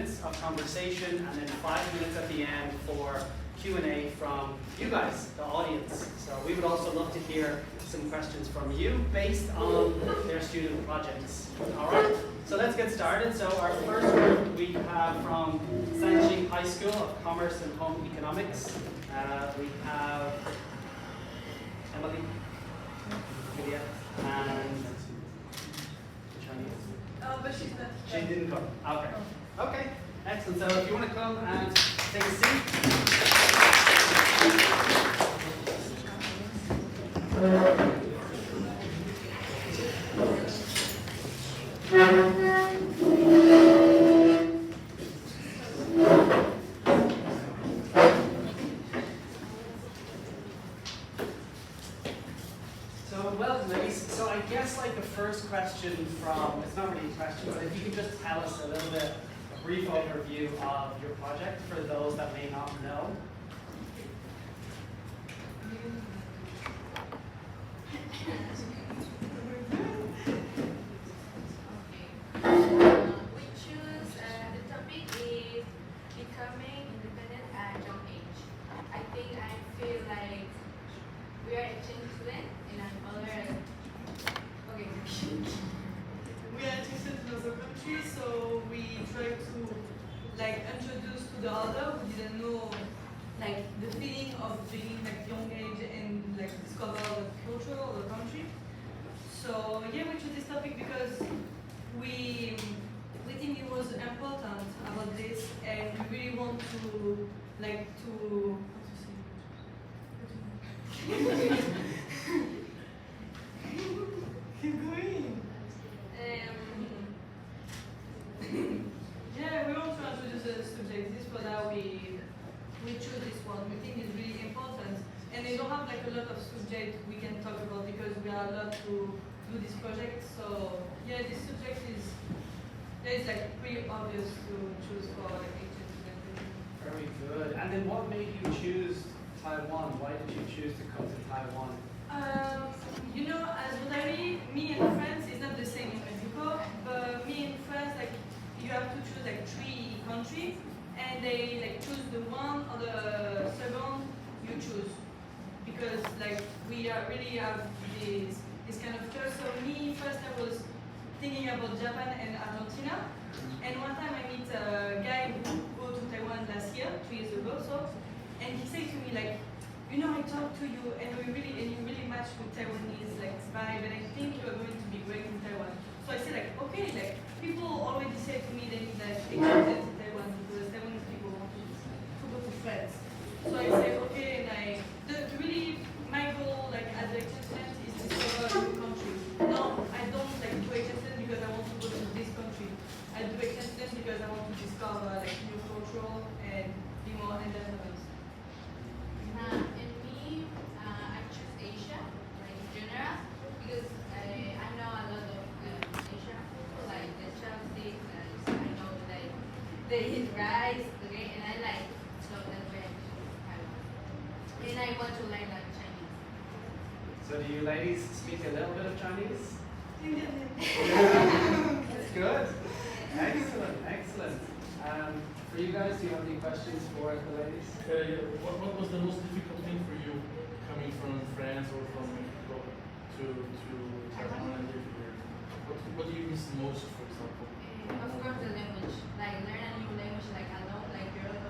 minutes of conversation and then 5 minutes at the end for Q&A from you guys, the audience. So we would also love to hear some questions from you based on their student projects. All right, so let's get started. So our first group we have from Sanjing High School of Commerce and Home Economics. We have Emili, Juliette, and Chinese. But she's not. She didn't come. Okay. Okay. Excellent. So if you want to come and take a seat. Question from, it's not really a question, but if you could just tell us a little bit, a brief overview of your project for those that may not know. We choose, the topic is becoming independent at a young age. I think I feel like we are exchange students in another. We are interested in other countries, so we try to introduce to the other who didn't know the feeling of being young age and discover the culture of the country. So yeah, we chose this topic because we think it was important about this, and we really want to keep going. Yeah, we want to introduce the subject. This is why we choose this one. We think it's really important, and they don't have a lot of subjects we can talk about because we are allowed to do this project. So yeah, this subject is pretty obvious to choose for HN students. Very good. And then what made you choose Taiwan? Why did you choose to come to Taiwan? As Rosalie, me and France is not the same in Mexico, but me and France, you have to choose 3 countries, and they choose the one or the second you choose, because we really have this kind of choice. So me first I was thinking about Japan and Argentina, and one time I meet a guy who go to Taiwan last year, 2 years ago, and he said to me I talked to you and you really match with Taiwanese vibe, and I think you are going to be great in Taiwan. So I said okay, people already say to me they need exchanges in Taiwan because Taiwanese people want to go to France. So I said okay, and really my goal as an exchange student is to discover a new country. No, I don't do exchange student because I want to go to this country. I do exchange student because I want to discover new culture and be more independent. And me, I choose Asia, in general, because I know a lot of Asian people, the chopsticks, I know they eat rice, okay, and I like, so that's why I choose Taiwan. And I want to learn Chinese. So do you ladies speak a little bit of Chinese? Yeah. That's good. Excellent, excellent. For you guys, do you have any questions for the ladies? What was the most difficult thing for you coming from France or from Mexico to Taiwan and live here? What do you miss most, for example? Of course, the language. Learn a new language alone, you're in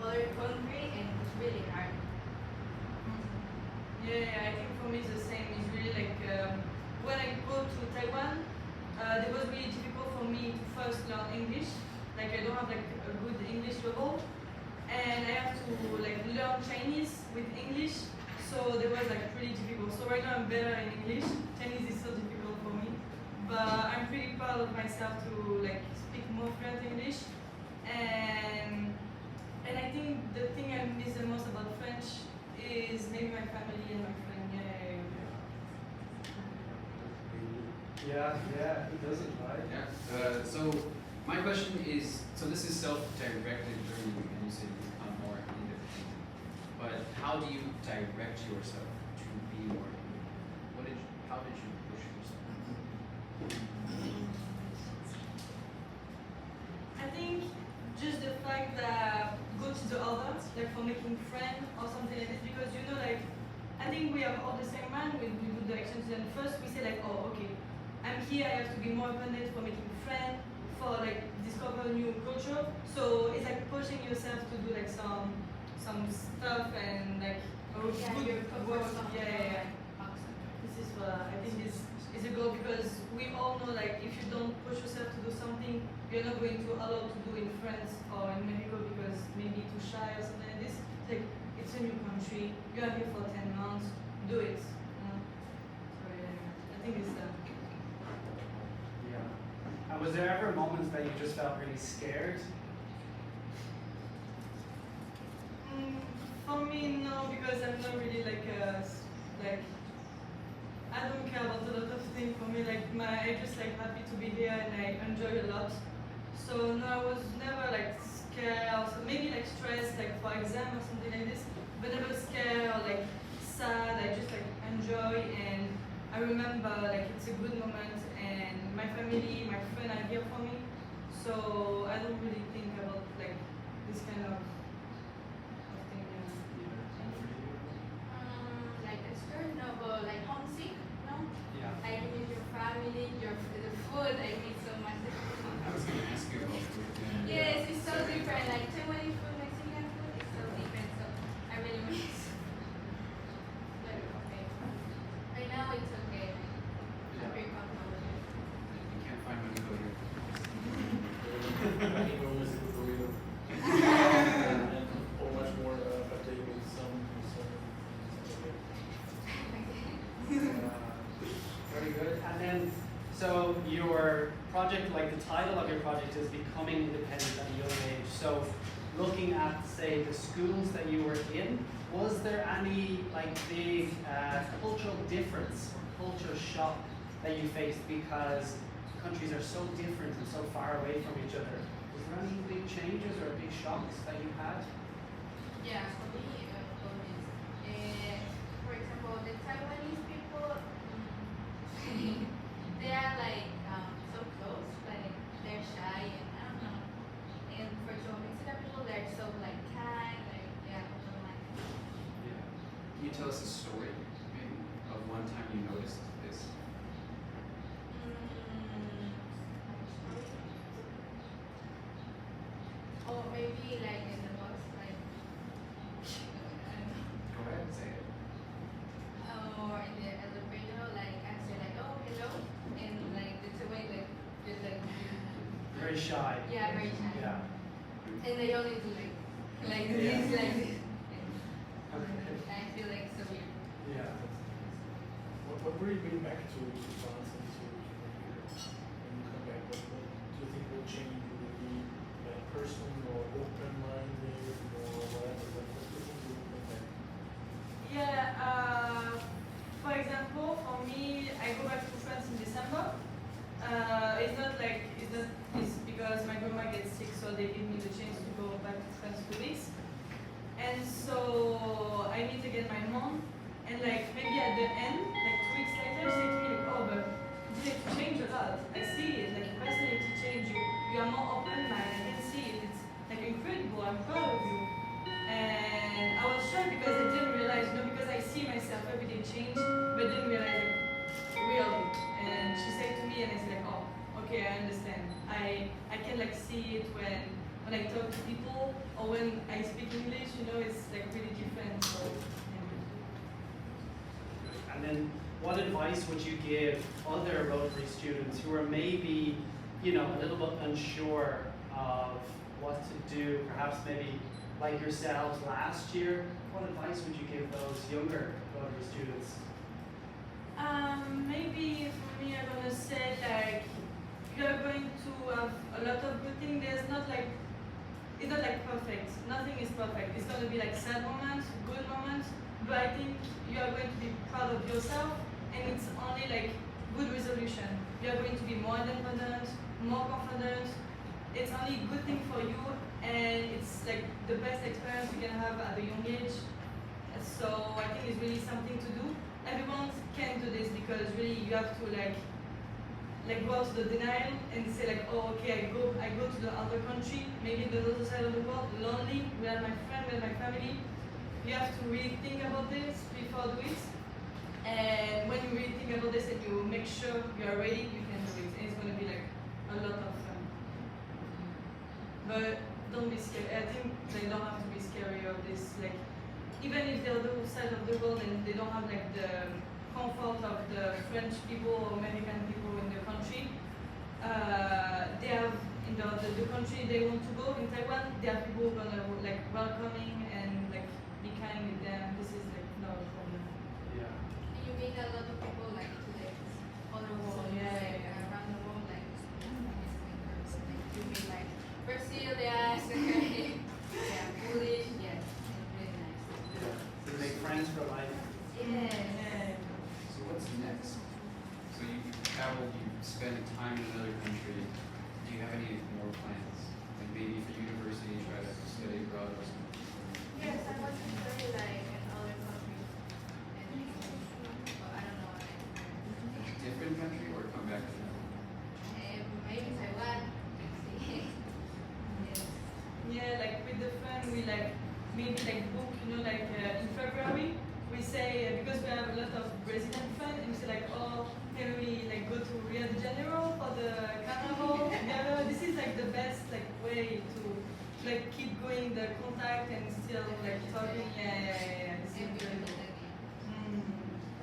other country, and it's really hard. Yeah, I think for me it's the same. It's really when I go to Taiwan, it was really difficult for me to first learn English. I don't have a good English level, and I have to learn Chinese with English. So that was really difficult. So right now I'm better in English. Chinese is so difficult for me, but I'm pretty proud of myself to speak more fluent English. And I think the thing I miss the most about French is maybe my family and my friend. Yeah, he doesn't, right? Yeah. So my question is, so this is self-directed learning, and you say you become more independent. But how do you direct yourself to be more independent? How did you push yourself? I think just fact that go to the other, like for making friends or something like this, because you know, like, I think we have all the same mind when we do the exchange, and first we say like, oh, okay, I'm here, I have to be more open-minded for making friends, for like discover new culture. So it's like pushing yourself to do like some stuff and like good work. Yeah. This is I think this is a goal, because we all know like if you don't push yourself to do something, you're not going to allow to do in France or in Mexico because maybe too shy or something like this. Like it's a new country, you are here for 10 months, do it. You know? So I think it's Yeah. And was there ever moments that you just felt really scared? For me, no, because I'm not really like I don't care about a lot of things. For me, like I just like happy to be here and I enjoy a lot. So no, I was never like scared or so, maybe like stressed like for exam or something like this, but never scared or like sad. I just like enjoy, and I remember like it's a good moment and my family, my friend are here for me. So I don't really think about like this kind of thing. Like scared, no, but like homesick, no? Yeah. I miss your family, the food, I miss so much. I was going to ask you about food. Yes, it's so different. Like Taiwanese food, Mexican food is so different. So I really miss. But okay. Right now it's okay. I'm very comfortable with it. You can't find money to go here. I know Mr. Teruto. And or much more update with some Very good. And then, so your project, like the title of your project is Becoming Independent at a Young Age. So looking at, say, the schools that you were in, was there any like big cultural difference or culture shock that you faced because countries are so different and so far away from each other? Was there any big changes or big shocks that you had? Yeah, for me, always. For example, the Taiwanese people, they are like so close, like they're shy and I don't know. And for example, Mexican people, they're so like kind, like yeah, I don't like. Yeah. Can you tell us a story, maybe, of one time you noticed this? Or maybe like in the bus, like I don't know. Go ahead and say it. Or in the elevator, like I say like oh hello, and like it's a way like just like Very shy. yeah, very shy. Yeah. And they only do like Yeah. this, like this. Okay. I feel like so weird. Yeah. What will you bring back to France and to here when you come back? What do you think will change? Will it be person or open-minded or whatever? What do you think will bring back? Yeah, for example, for me, I go back to France in December. It's because my grandma gets sick, so they give me the chance to go back to France 2 weeks. And so I meet again my mom, and like maybe at the end, like 2 weeks later, she said to me like, oh, but you have changed a lot. I see it, like your personality changed. You are more open-minded. I can see it. It's like incredible. I'm proud of you. And I was shocked because I didn't realize, because I see myself every day change, but didn't realize like really. And she said to me, and I said like, oh, okay, I understand. I can like see it when I talk to people or when I speak English. It's like really different. So, yeah. And then, what advice would you give other Rotary students who are maybe, a little bit unsure of what to do, perhaps maybe like yourselves last year? What advice would you give those younger Rotary students? Maybe for me, I'm gonna say like you're going to have a lot of good things. It's not like perfect. Nothing is perfect. It's gonna be like sad moments, good moments, but I think you are going to be proud of yourself, and it's only like good resolution. You are going to be more independent, more confident. It's only a good thing for you, and it's like the best experience you can have at a young age. So I think it's really something to do. Everyone can do this because really you have to like like go out to the denial and say like, oh okay, I go to the other country, maybe the other side of the world, lonely, without my friend, without my family. You have to really think about this before do it. And when you really think about this and you make sure you are ready, you can do it. And it's going to be like a lot of fun. But don't be scared. I think they don't have to be scary of this. Like, even if they're the other side of the world and they don't have like the comfort of the French people or American people in the country, they have in the country they want to go in Taiwan. There are people who are gonna like welcoming and like be kind with them. This is like no problem. Yeah. You meet a lot of people like today, other world, around the world, like you meet like Brazilians, yeah, Polish, yes, it's really nice. Yeah. You make friends for life. Yes. So what's next? So you traveled, you spent time in another country. Do you have any more plans? Like maybe for university, try to study abroad or something? Yes, I want to study like in other countries, but I don't know. Different country or come back to Taiwan? Maybe Taiwan. Yes. Yeah, like with the fun, we like maybe like book, you know, like in February, we say because we have a lot of Brazilian fun, and we say like, oh, can we like go to Rio de Janeiro for the carnival together? This is like the best like way to like keep going the contact and still like talking. Yeah. This is very good.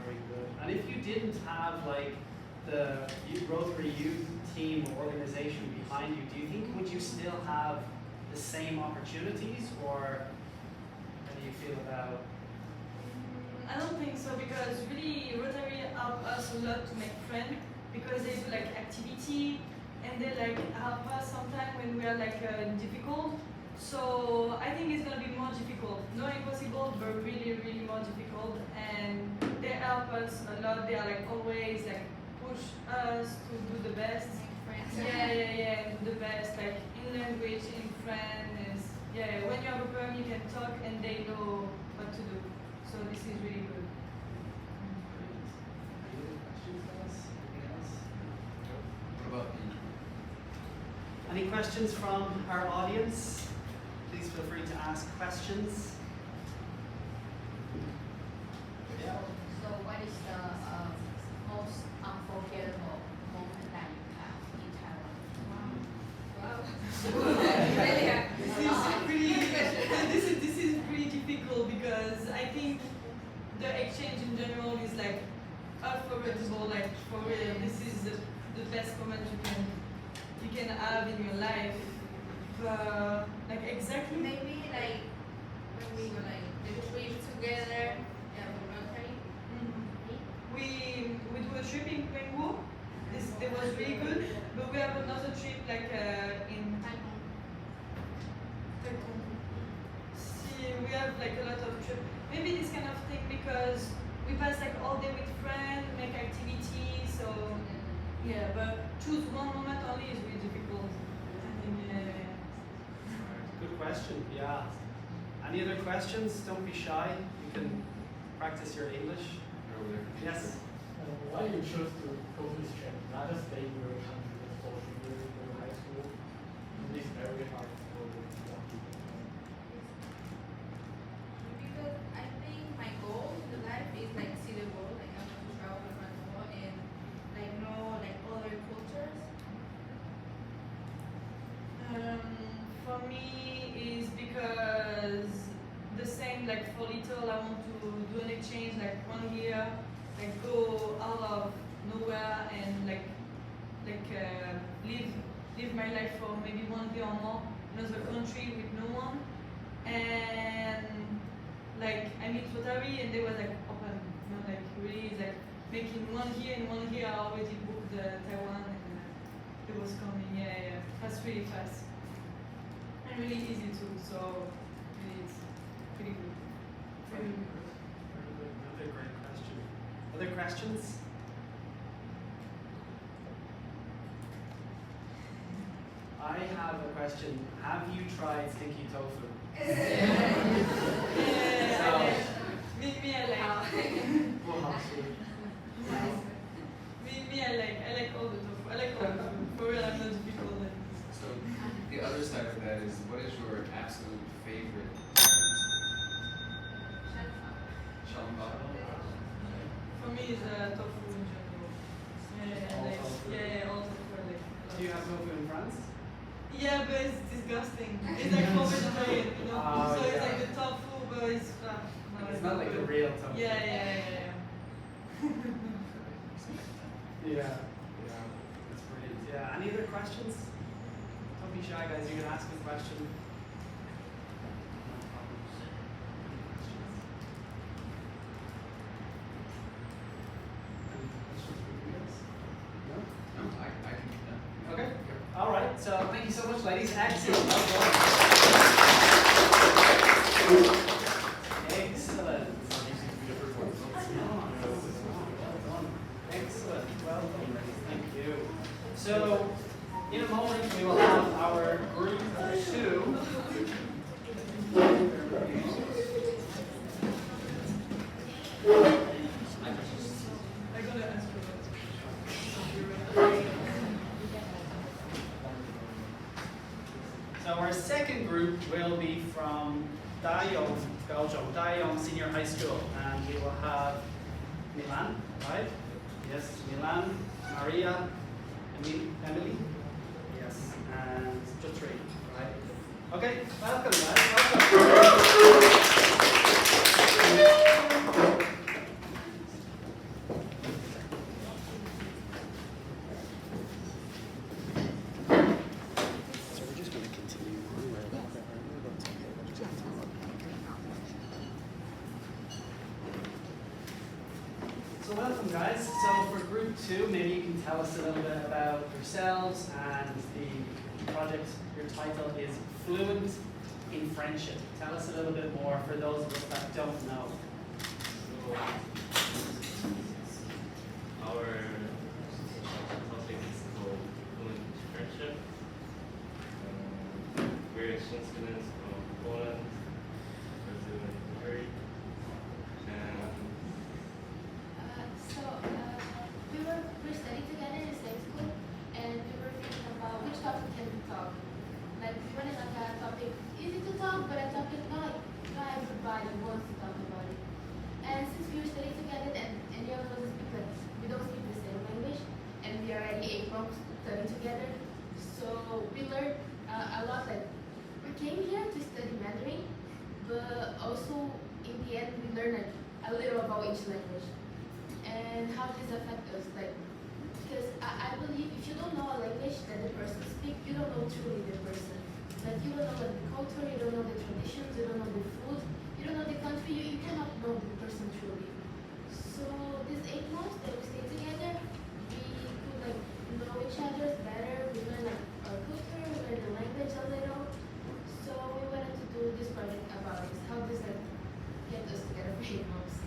Very good. And if you didn't have like the Rotary Youth team or organization behind you, do you think would you still have the same opportunities, or how do you feel about? I don't think so, because really Rotary help us a lot to make friends, because they do like activity and they like help us sometimes when we are like difficult. So I think it's gonna be more difficult. Not impossible, but really, really more difficult. And they help us a lot. They are like always like push us to do the best. Yeah, do the best, like in language, in French. Yeah, when you have a problem, you can talk and they know what to do. So this is really good. Any other questions, guys? Anything else? What about you? Any questions from our audience? Please feel free to ask questions. Yeah. So what is the most unforgettable moment that you have in Taiwan? Wow. This is pretty difficult, because I think the exchange in general is like unforgettable. Like for real, this is the best moment you can have in your life. Like exactly. Maybe like when we were like the trip together, yeah, with Rotary. We do a trip in Nguyen. That was really good. But we have another trip like in Taiwan. See, we have like a lot of trips. Maybe this kind of thing, because we pass like all day with friends, make activities. So yeah, but choose one moment only is really difficult. I think Good question. Yeah. Any other questions? Don't be shy. You can practice your English. Over there. Yes. Why you chose to go to this trip, not just stay in your country, but also go to high school? This is very hard for young people. Because I think my goal in life is like see the world, like I want to travel around the world and like know like other cultures. For me is because the same, like for little I want to do an exchange like 1 year, like go out of nowhere and like live my life for maybe 1 year or more in another country with no one. And like I meet Rotary and they were like open, you know, like really like making 1 year. In 1 year I already booked the Taiwan and it was coming. Yeah, that's really fast. And really easy too, so really it's pretty good. Very good. Another great question. Other questions? I have a question. Have you tried stinky tofu? Me I like. Well, how sweet. Me I like all the tofu. I like your absolute favorite? Shalom. For me, it's tofu in general. All Like, tofu. yeah, all tofu. Like, Do you have tofu in France? yeah, but it's disgusting. It's like for vegetarian, you know. Oh, So it's yeah. like the tofu, but it's It's not like the good. real tofu. Yeah. Yeah, that's brilliant. Yeah, any other questions? Don't be shy, guys. You can ask a question. No problem. Any questions for you guys? No? No, I can do that. Okay. All right. So thank you so much, ladies. Excellent. Well done. Excellent. Well done. Excellent. Well done, ladies. Thank you. So, in a moment, we will have our group 2. I'm gonna ask you about So our second group will be from Daeyeong, Belgium, Daeyeong Senior High School, and we will have Milan, right? Yes, Milan, Maria, Emili, yes, and Juliette, right? Okay, welcome, guys. Welcome. So welcome, guys. So for group 2, maybe you can tell us a little bit about yourselves, and the project, your title is Fluent in Friendship. Tell us a little bit more for those of us that don't know. Our topic is called Fluent Friendship. We're exchange students from Poland, Brazil, and Hungary. We studied together in the same school, and we were thinking about which topic can we talk. Like we wanted like a topic easy to talk, but a topic not everybody wants to talk about it. And since we were studying together, and any of us speak like we don't speak the same language, and we are already 8 months studying together, so we learned a lot. Like we came here to study Mandarin, but also in the end we learned like a little about each language. And how does this affect us? Like, because I believe if you don't know a language that the person speaks, you don't know truly the person. Like, you don't know like, the culture, you don't know the traditions, you don't know the food, you don't know the country, you cannot know the person truly. So, these 8 months that we stayed together, we could like know each other better, we learned like, our culture, we learned the language a little. So, we wanted to do this project about this. How does that get us together for 8 months?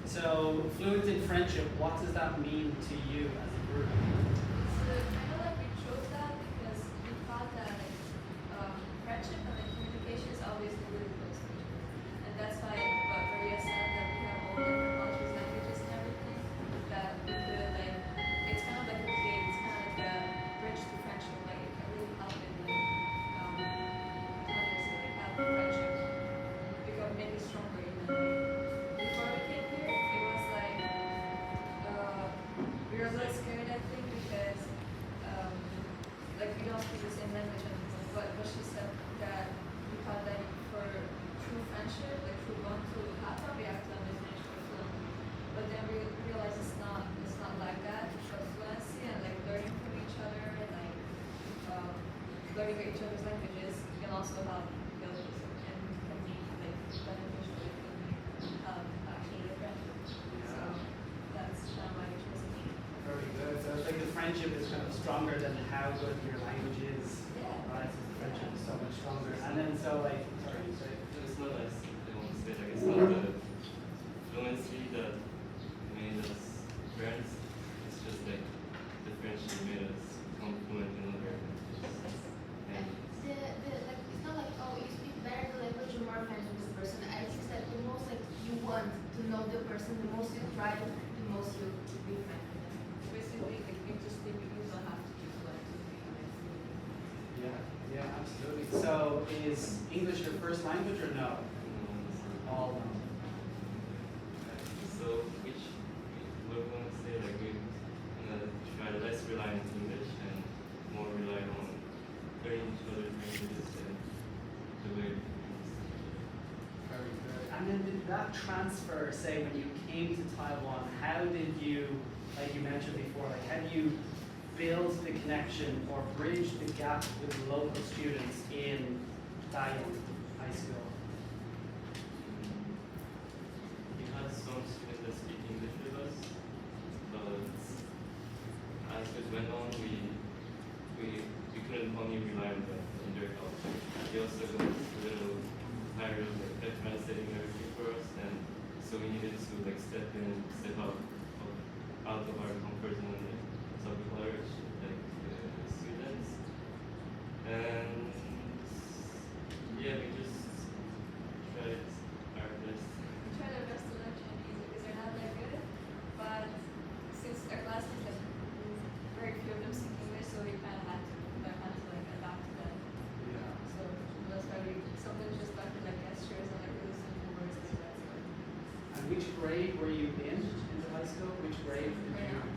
So, Fluent in Friendship, what does that mean to you as a group? So kind of like we chose that because we thought that friendship and like communication is always really close to each other. And that's why what Maria said that we have all different cultures, languages and everything, that we could like, it's kind of like a gate, it's kind of like the bridge to friendship, like it can really help in like, how do I say, like have friendship become maybe stronger even. Before we came here, it was like, we were a little scared I think because like we don't speak the same language anymore, but she said that we thought that for true friendship, like true bond to happen, we have to understand each other fluently. But then we realized it's not like that. But fluency and like learning from each other and like learning each other's languages can also help build this and can be like beneficial if we have actually a friendship. So that's kind of why we chose it. Very good. So it's like the friendship is kind of stronger than how good your language is. Yeah. Right? So the friendship is so much stronger. And then so like, sorry, say. It's not as they want to say, like it's not the fluency that made us friends. It's just like the friendship made us become fluent in other languages. And Like, it's not like, oh, you speak better the language, you're more friends with this person. I think that the most like you want to know the person, the most you try, the most you be friends with them. Basically, like we just think you don't have to be fluent to be Yeah, absolutely. So is English your first language or no? All no. So which we're going to say like we're gonna try less rely on English and more rely on learning each other's languages and the way we Very good. And then did that transfer, say, when you came to Taiwan, how did you, like you mentioned before, like how do you build the connection or bridge the gap with local students in Taiwan High School? we had some students that speak English with us, but as it went on, we couldn't only rely on them in their help. They also got a little tired of like translating everything for us, and so we needed to like step out of our comfort zone and talk with other like students, and yeah, we just tried our best. We tried our best to learn Chinese because they're not that good, but since our class is like very few of them speak English, so we kind of had to learn how to like adapt to them. Yeah. So that's why we sometimes just start with like gestures and like really simple words like that. So. And which grade were you in the high school? Which grade did Right you? now.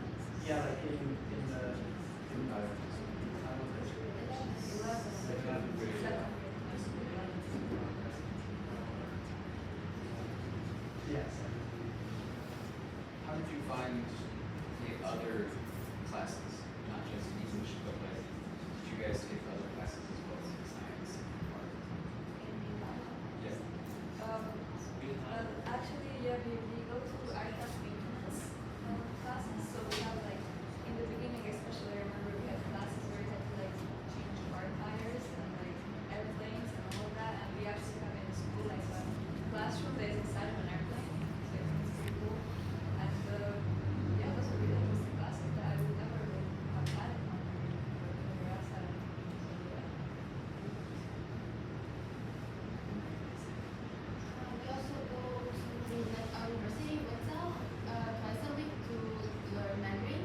Yeah, like in the Taiwan high school. 11th grade. Yes. How did you find the other classes, not just English, but like, did you guys take other classes as well as science, art? Yeah. Actually, yeah, we go to aircraft maintenance classes. So we have like in the beginning, especially, I remember we had classes where we had to like change car tires and like airplanes and all of that. And we actually have in school like a classroom that is inside of an airplane. So it's pretty cool. And yeah, those are really interesting classes that I would never really have had in my career outside. So yeah. We also go to like our university itself twice a week to learn Mandarin.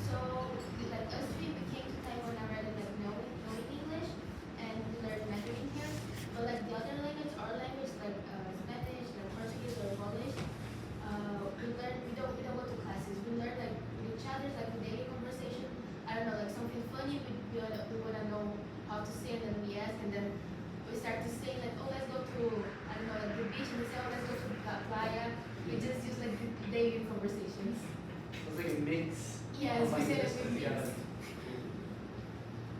So like us three, we came to Taiwan already like knowing English and we learned Mandarin here. But like the other language, our language like Spanish, like Portuguese or Polish, we don't go to classes. We learn like with each other, like daily conversation. I don't know, like something funny, we wanna know how to say, and then we ask, and then we start to say like, oh, let's go to, I don't know, like the beach, and we say, oh, let's go to La Playa. We just use like daily conversations. It was like a mix. Yes, of we say languages that put we together. mix.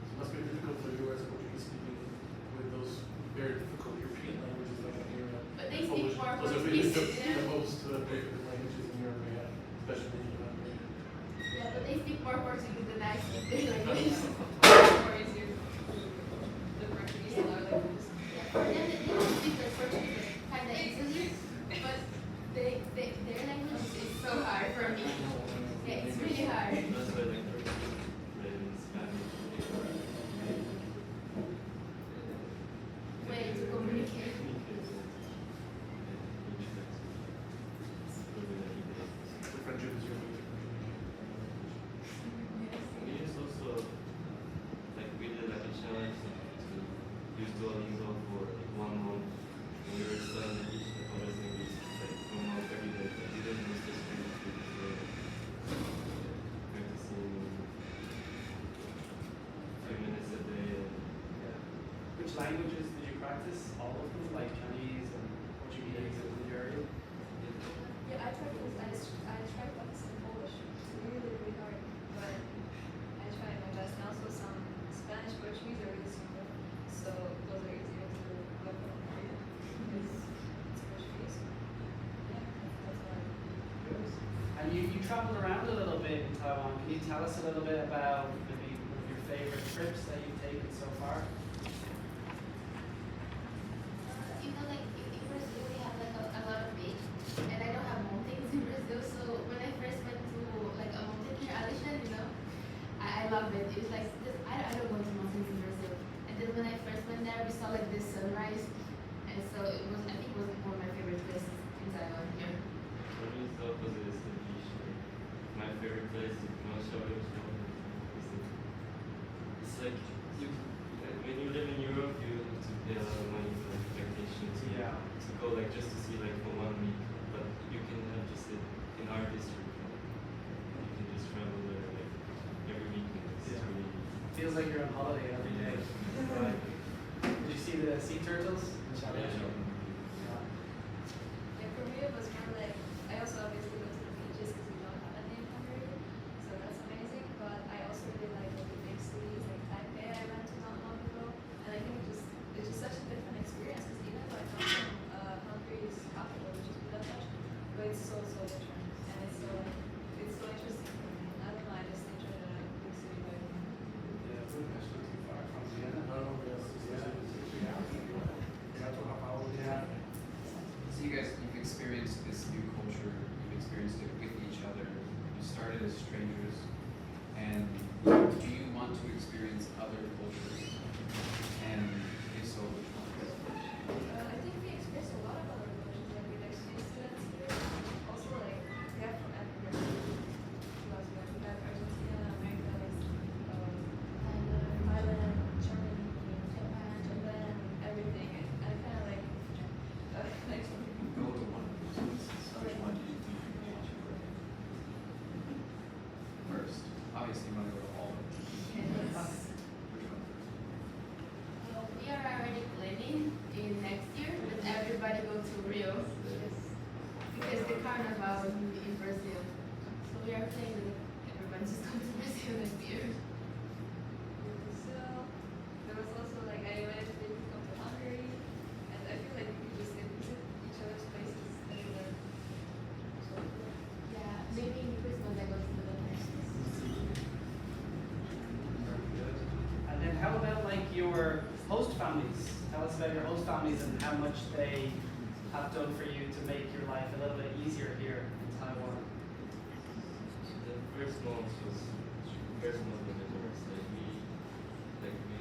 It must be difficult for you as a Portuguese speaking with those very difficult European languages like Hungarian. But they speak Polish. more Those are really Portuguese. the most difficult languages in Europe, yeah, especially in Hungary. Yeah, but they speak more Portuguese than I speak their language. More easier to the Portuguese and our languages. Yeah, for them, they don't speak like Portuguese kind of easily, but their language is so hard for me. Yeah, it's really hard. That's why like in Spanish. Way to communicate. The friendship is your way to We used also like we did like a challenge to use Duolingo for like 1 month when we were studying each other's English like 1 month every day. Like, we didn't use this really because we were practicing 2 minutes a day. And, yeah. Which languages did you practice? All of them, like Chinese and Portuguese and Hungarian? Yeah, I tried practicing Polish. It's really hard, but I tried my best. And also some Spanish, Portuguese are really simple, so those are easier to work on because it's Portuguese. Yeah, that's why. And you traveled around a little bit in Taiwan. Can you tell us a little bit about maybe one of your favorite trips that you've taken so far? You know, like in Brazil, we have like a lot of beach, and I don't have mountains in Brazil. So when I first went to like a mountain near Alishan, you know, I love it. It was like this, I don't go to mountains in Brazil. And then when I first went there, we saw like this sunrise, and so it was, I think it was one of my favorite places in Taiwan here. For me, it's the opposite. It's the beach. Like, my favorite place is Maurer. It's like you, when you Feels like you're on holiday every day. Right? Did you see the sea turtles? Yeah. Yeah. Like for me, it was more like I also obviously go to the beaches because we don't have any in Hungary, so that's amazing. But I also really like the big cities like Taipei. I went to not long ago, and I think it's just such a different experience because even though I come from Hungary's capital, which is Budapest, but it's so different, and it's so interesting for me. I don't know. I just enjoy the big city vibe. Yeah, Budapest not too far from Vienna. No, yes, it's 3 hours. You have to have hours. Yeah. So you've experienced this new culture, you've experienced it with each other, you started as strangers, and do you want to experience other cultures? And if so, which ones? I think we experienced a lot of other cultures, like with exchange students here. Also, like, we have from everywhere. We have Argentina, Americas, Thailand, Germany, Japan, everything. And I kind of like, Go to one of those places. Which one do you think you can enjoy first? Obviously, you want to go to all of them. Which one first? We are already planning in next year that everybody go to Rio because the carnival in Brazil. So we are planning that everybody just come to Brazil next year. Brazil. There was also like I invited people to come to Hungary, and I feel like we could just visit each other's places everywhere. So, Yeah, maybe in Christmas I go to Budapest. Very good. And then how about like your host families? Tell us about your host families and how much they have done for you to make your life a little bit easier here in Taiwan. The first month was the worst. Like we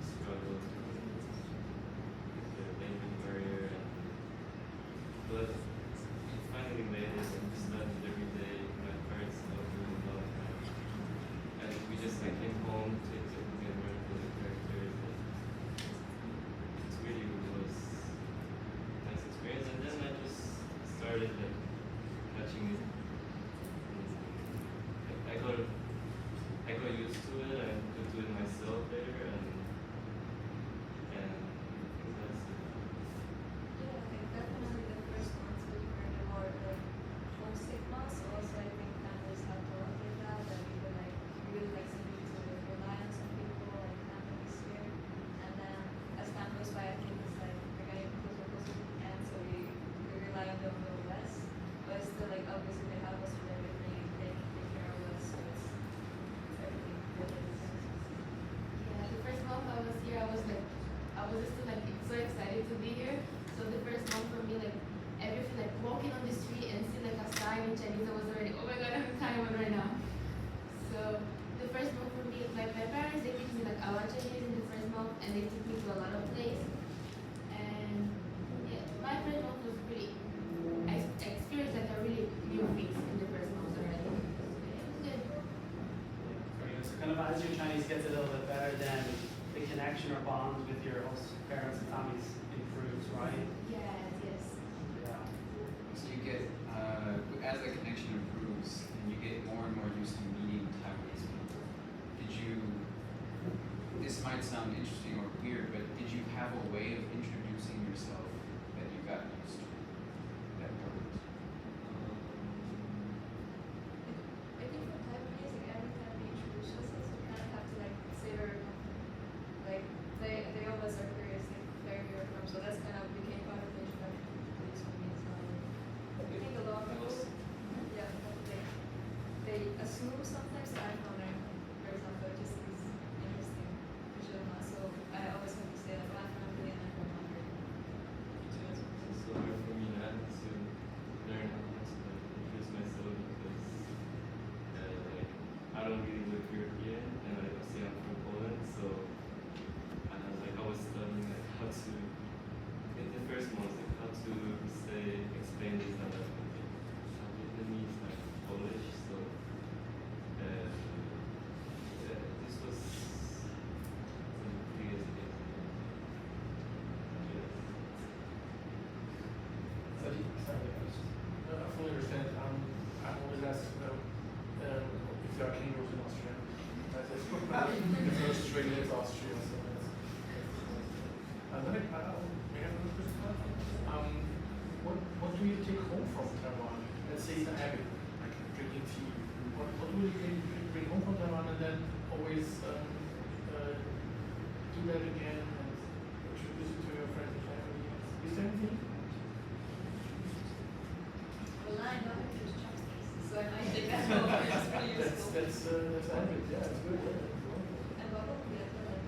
struggled with the language barrier, but we finally made it and we studied every day. My parents helped me a lot, and we just like came home to get rid of the characters. It really was a nice experience, and then I just started like catching it. I got used to it. I could do it myself later, and that's it. yeah, I think definitely the first months was were the more like homesick months. Also, I think families have to work with that. That we were like really like something to rely on some people, like families here. And then as time goes by, I think it's like we're getting closer to the end, so we rely on them a little less. But it's still like obviously they help us with everything. They take care of us, so it's everything really sense. Yeah, the first month I was here, I was just like so excited to be here. So the first month for me, like everything, like walking on the street and see like a sign in Chinese, I was already, oh my god, I'm in Taiwan right now. So the first month for me, like my parents, they teach me like a lot of Chinese in the first month, and they took me to a lot of places. And yeah, my first month was really, I experienced like a really new things in the first month already. So yeah, it was good. Very good. So kind of as your Chinese gets a little bit better, then the connection or bond with your host parents and families improves, right? Yes. Yeah. So you get, as the connection improves, and you get more and more used to meeting Taiwanese people, this might sound interesting or weird, but did you have a way of introducing yourself that you got used to, that worked? I think for Taiwanese, like every time we introduce ourselves, we kind of have to like say where we're from. Like they always are curious, like where we are from. So that's kind of became part of the introduction. At least for me, it's not like I think a lot of people, yeah, they assume sometimes that I'm from there. For example, it just is interesting. So I always have to say like I'm from Milan, I'm from Hungary. So we're from Australia is Austria, so that's may I have another question? What do you take home from Taiwan? Let's say it's a habit, like drinking tea. What will you bring home from Taiwan and then always do that again and introduce it to your friends and family? Is there anything? Well, I know how to use chopsticks, so I might take that home. It's pretty useful. That's a habit, yeah, it's good. And probably as well.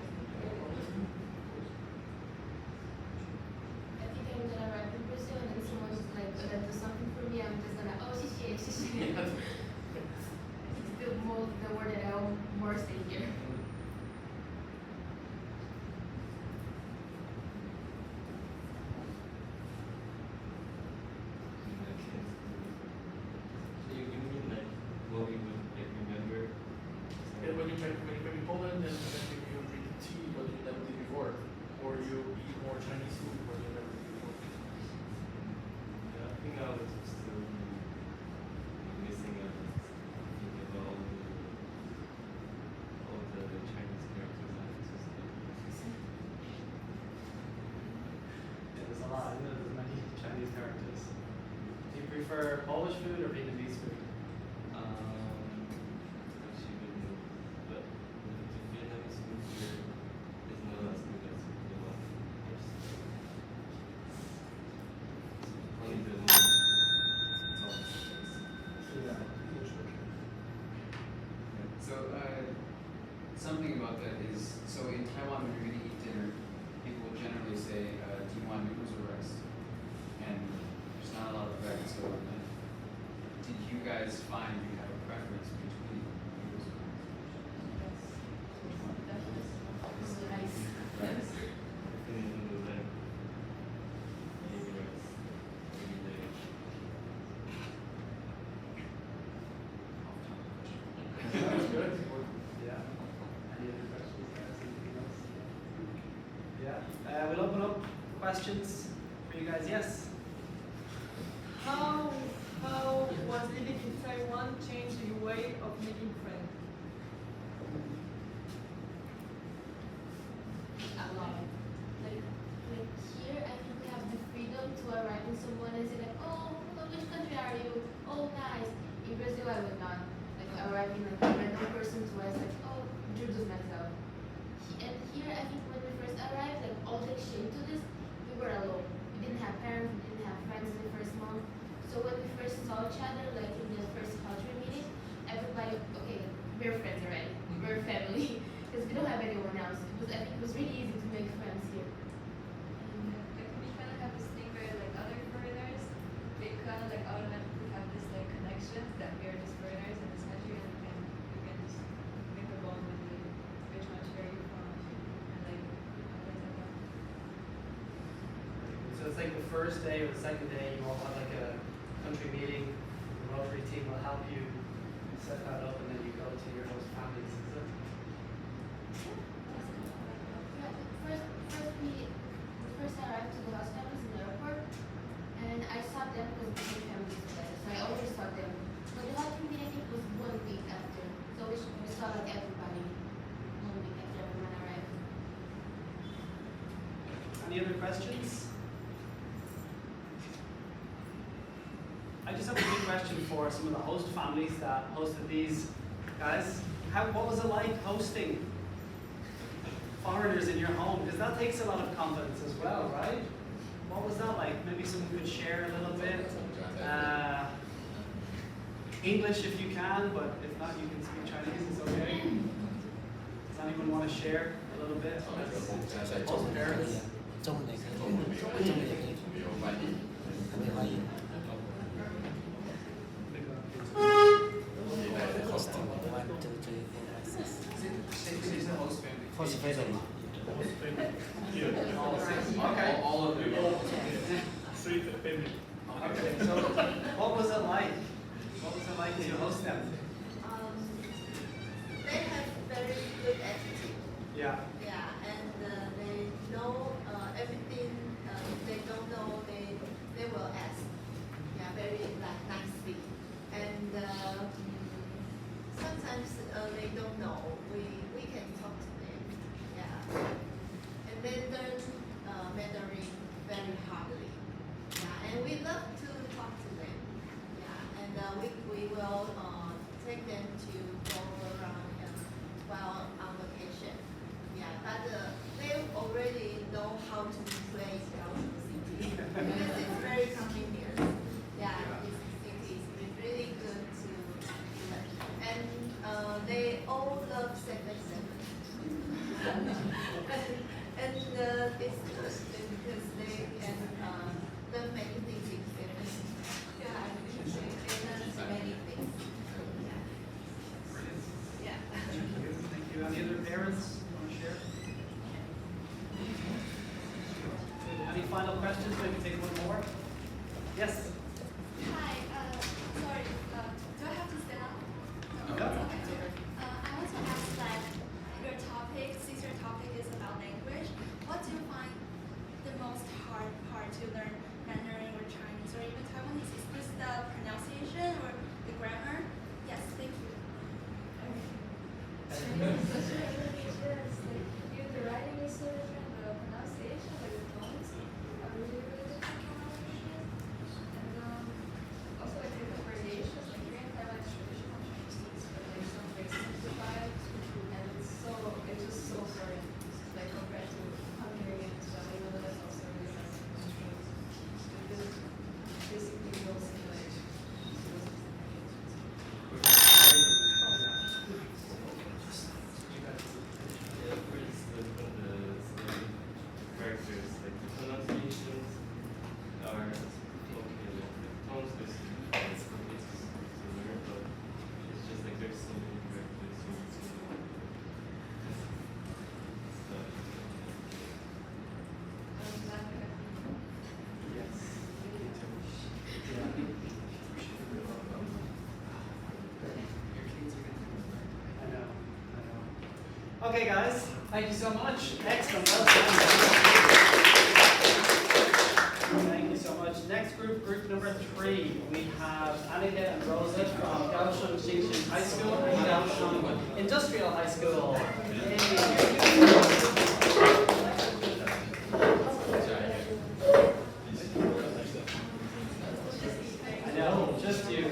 I think I'm gonna arrive in Brazil and then someone's like gonna do something for me. I'm just gonna xixi. It's the word that I more say here. You mean like what we would like remember? Yeah, when you come in Poland and then you drink tea, what you never did before, or you eat more Chinese food, what you never did before. Yeah, I think I would still be missing out. Think about all the Chinese characters I used to study. Yeah, there's a lot, isn't there? There's many Chinese characters. Do you prefer Polish food or Vietnamese food? Actually, but the Vietnamese food here is not as good as the one here. Only the So, something about that is, so in Taiwan, when you're going to eat dinner, people will generally say, do you want noodles or rice? And there's not a lot of variance on that. Did you guys find you have a preference between noodles and rice? Which one? Nice. Rice. Definitely do that. Maybe rice. Maybe the That's good. Yeah. Any other questions, guys? Anything else? Yeah. We'll open up questions for you guys. Yes. How was living in Taiwan change your way of making friends? A lot. Like here, I think we have the freedom to arrive in someone and say like, oh, hello, which country are you? Oh, nice. In Brazil, I would not. Like arriving like a random person to us, like, oh, introduce myself. And here, I think when we first arrived, like all the exchange to this, we were alone. We didn't have parents, we didn't have friends in the first month. So when we first saw each other, like in the first culture meeting, everybody, okay, we're friends already. We're family. Because we don't have anyone else. I think it was really easy to make friends here. Like we kind of have this thing where like other foreigners, they kind of like automatically have this like connection that we are just foreigners in this country and we can just make a bond with you, which country are you from, and like things like that. So it's like the first day or the second day, you all have like a country meeting. The Rotary team will help you set that up, and then you go to your host families. Is it? Yeah, first I arrived to the house families in the airport, and I saw them because we were families together, so I always saw them. But the last meeting I think was 1 week after, so we saw like everybody 1 week after everyone arrived. Any other questions? I just have a quick question for some of the host families that hosted these guys. What was it like hosting foreigners in your home? Because that takes a lot of confidence as well, right? What was that like? Maybe someone could share a little bit. English if you can, but if not, you can speak Chinese, it's okay. Does anyone want to share a little bit? Host parents. 中文也可以，中文也可以，还没有翻译。Hosting 1, 2, 3, 4, 5, 6. Six host family. Host family. Okay. All of them. Okay, so what was it like? What was it like to host them? They have very good attitude. Yeah. Yeah, and they know everything. They don't know, they will ask. Yeah, very nicely. And sometimes they don't know. We can and it's good because they can learn many things in Vietnam. Yeah, they learn many things. Yeah. Thank you. Any other parents want to share? Any final questions? Maybe take one more. Yes. Hi, sorry, do I have to stand up? No. Okay. I want to ask, like, your topic, since your topic is about language, what do you find the most hard part to learn Mandarin or Chinese or even Taiwanese? Is this the pronunciation or the grammar? Yes, thank you. The writing is so different, the pronunciation, like the tones are really, really different from our languages. And also like the variations, like here in Taiwan, it's traditional Chinese students, but like some very simplified, and it's just so sorry, like compared to Hungarian and stuff, even though that's also really nice. Because basically we all see like Characters, like the pronunciations are okay, like the tones are it's to learn, but it's just like there's so many characters you need to learn. Yes. I know. Okay, guys. Thank you so much. Excellent. Well done. Thank you so much. Next group number 3. We have Annika and Rosa from Kaohsiung Xinxian High School and Kaohsiung Industrial High School. I know, just you.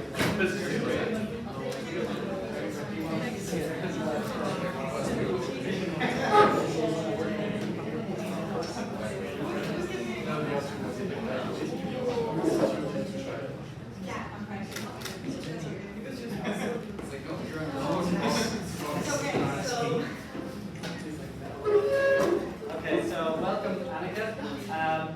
Okay, so welcome, Annika.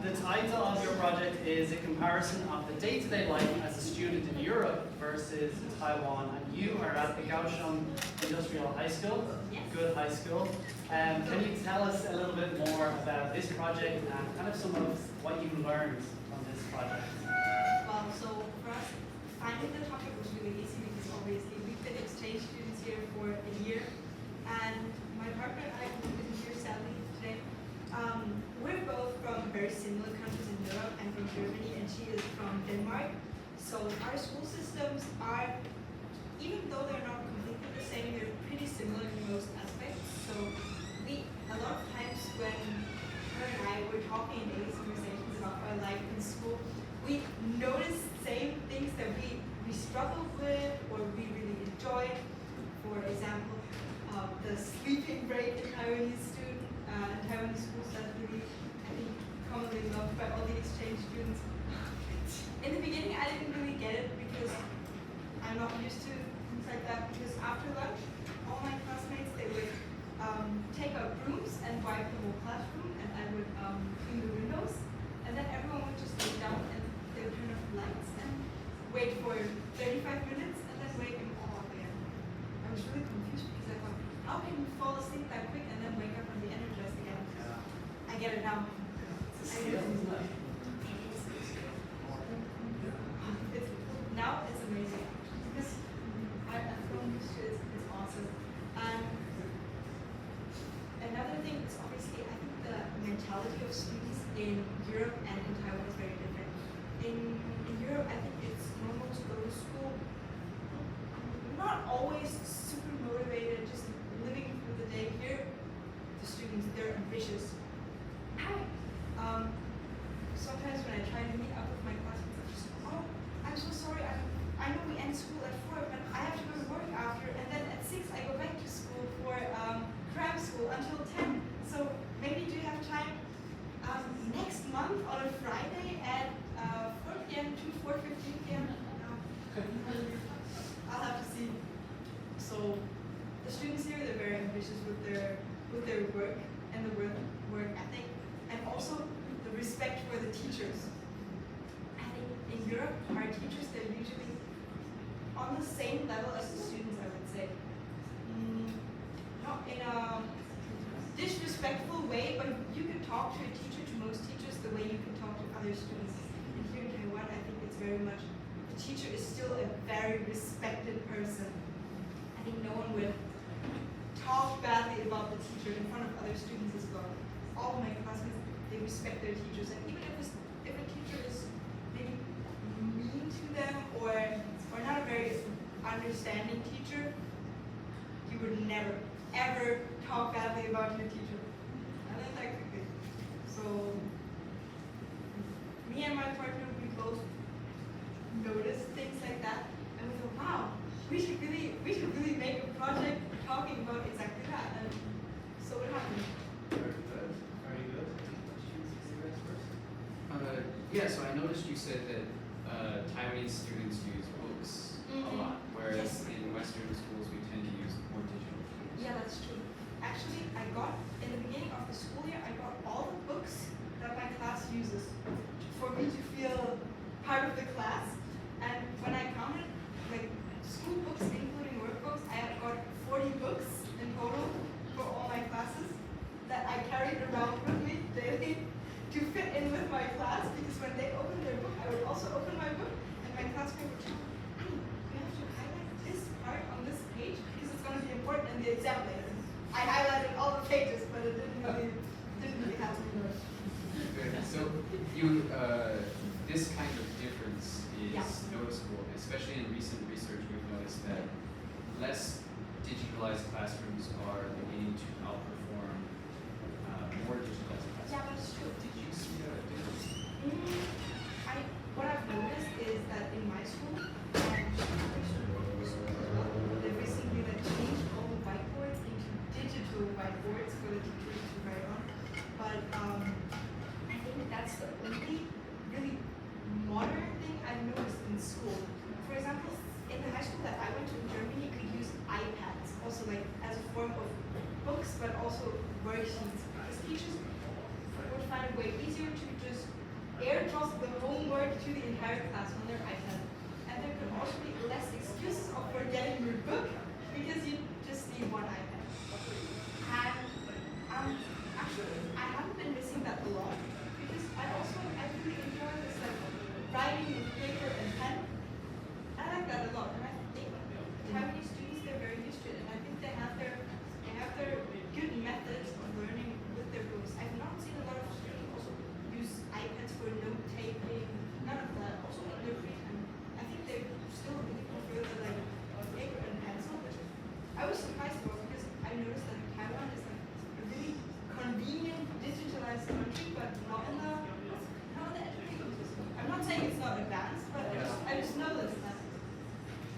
The title of your project is a comparison of the day-to-day life as a student in Europe versus Taiwan, and you are at the Kaohsiung Industrial High School. Yes. Good high school. Can you tell us a little bit more about this project and kind of some of what you learned from this project? Well, so for us, finding the topic was really easy because obviously we've been exchange students here for a year, and my partner and I, who isn't here sadly today, we're both from very similar countries in Europe. I'm from Germany and she is from Denmark. So our school systems are, even though they're not completely the same, they're pretty similar in most aspects. So a lot of times when her and I were talking in daily conversations about our life in school, we noticed same things that we struggled with or we really enjoyed. For example, the sleeping break in Taiwanese schools, that's really, I think, commonly loved by all the exchange students. In the beginning, I didn't really get it because I'm not used to things like that. Because after lunch, all my classmates, they would take out brooms and wipe the whole classroom, and I would clean the windows, and then everyone would just lay down and they would turn off the lights and wait for 35 minutes and then wake them all up again. I was really confused because I thought, how can you fall asleep that quick and then wake up and be energized again? I get it now. Now it's amazing because I've grown used to it. It's awesome. And another thing is obviously I think the mentality of students in Europe and in Taiwan is very different. In Europe, I think it's normal to go to school, not always super motivated, just living through the day. Here, the students, they're ambitious. Sometimes when I try to meet up with my classmates, I'm just, oh, I'm so sorry, I know we end school at 4, but I have to go to work after, and then at 6 I go back to school for cram school until 10. So maybe do you have time next month on a Friday at 4 p.m. to 4:15 p.m.? I'll have to see. So the students here, they're very ambitious with their work and the work ethic. respect for the teachers. I think in Europe, our teachers, they're usually on the same level as the students, I would say. Not in a disrespectful way, but you can talk to a teacher, to most teachers, the way you can talk to other students. And here in Taiwan, I think it's very much, the teacher is still a very respected person. I think no one would talk badly about the teacher in front of other students as well. All of my classmates, they respect their teachers, and even if a teacher is maybe mean to them or not a very understanding teacher, you would never, ever talk badly about your teacher. I think that could be. So, me and my partner, we both noticed things like that, and we thought, wow, we should really make a project talking about exactly that. And so what happened? Very good. Very good. Yeah, so I noticed you said that Taiwanese students use books a lot, whereas in Western schools we tend to use more digital tools. Yeah, that's true. Actually, in the beginning of the school year, I got all the books that my class uses for me to feel part of the class. And when I counted, like, school books, including workbooks, I had got 40 books in total for all my classes that I carried around with me daily to fit in with my class, because when they opened their book, I would also open my book, and my classmate would tell me, "Annie, you have to highlight this part on this page because it's going to be important in the exam later." I highlighted all the pages, but it didn't really happen. Good. So you, this kind of difference is noticeable, especially in recent research. We've noticed that less digitalized classrooms are beginning to outperform more digitalized classrooms. Yeah, that's true. Did you see that difference? What I've noticed is that in my school, they recently changed all the whiteboards into digital whiteboards for the teachers to write on. But I think that's the only really modern thing I've noticed in school. For example, in the high school that I went to in Germany, you could use iPads also as a form of books, but also worksheets. Because teachers would find it way easier to just airdrop the homework to the entire class on their iPad. And there could also be less excuses of forgetting your book because you just need one iPad. And actually, I haven't been missing that a lot because I really enjoy this writing with paper and pen. I like that a lot, and I think Taiwanese students, they're very used to it, and I think they have their good methods of learning with their books. I've not seen a lot of students also use iPads for note taking, none of that. Also in their free time, I think they still really prefer the paper and pencil, which I was surprised about because I noticed that Taiwan is a really convenient digitalized country, but not in the education system. I'm not saying it's not advanced, but I just noticed that.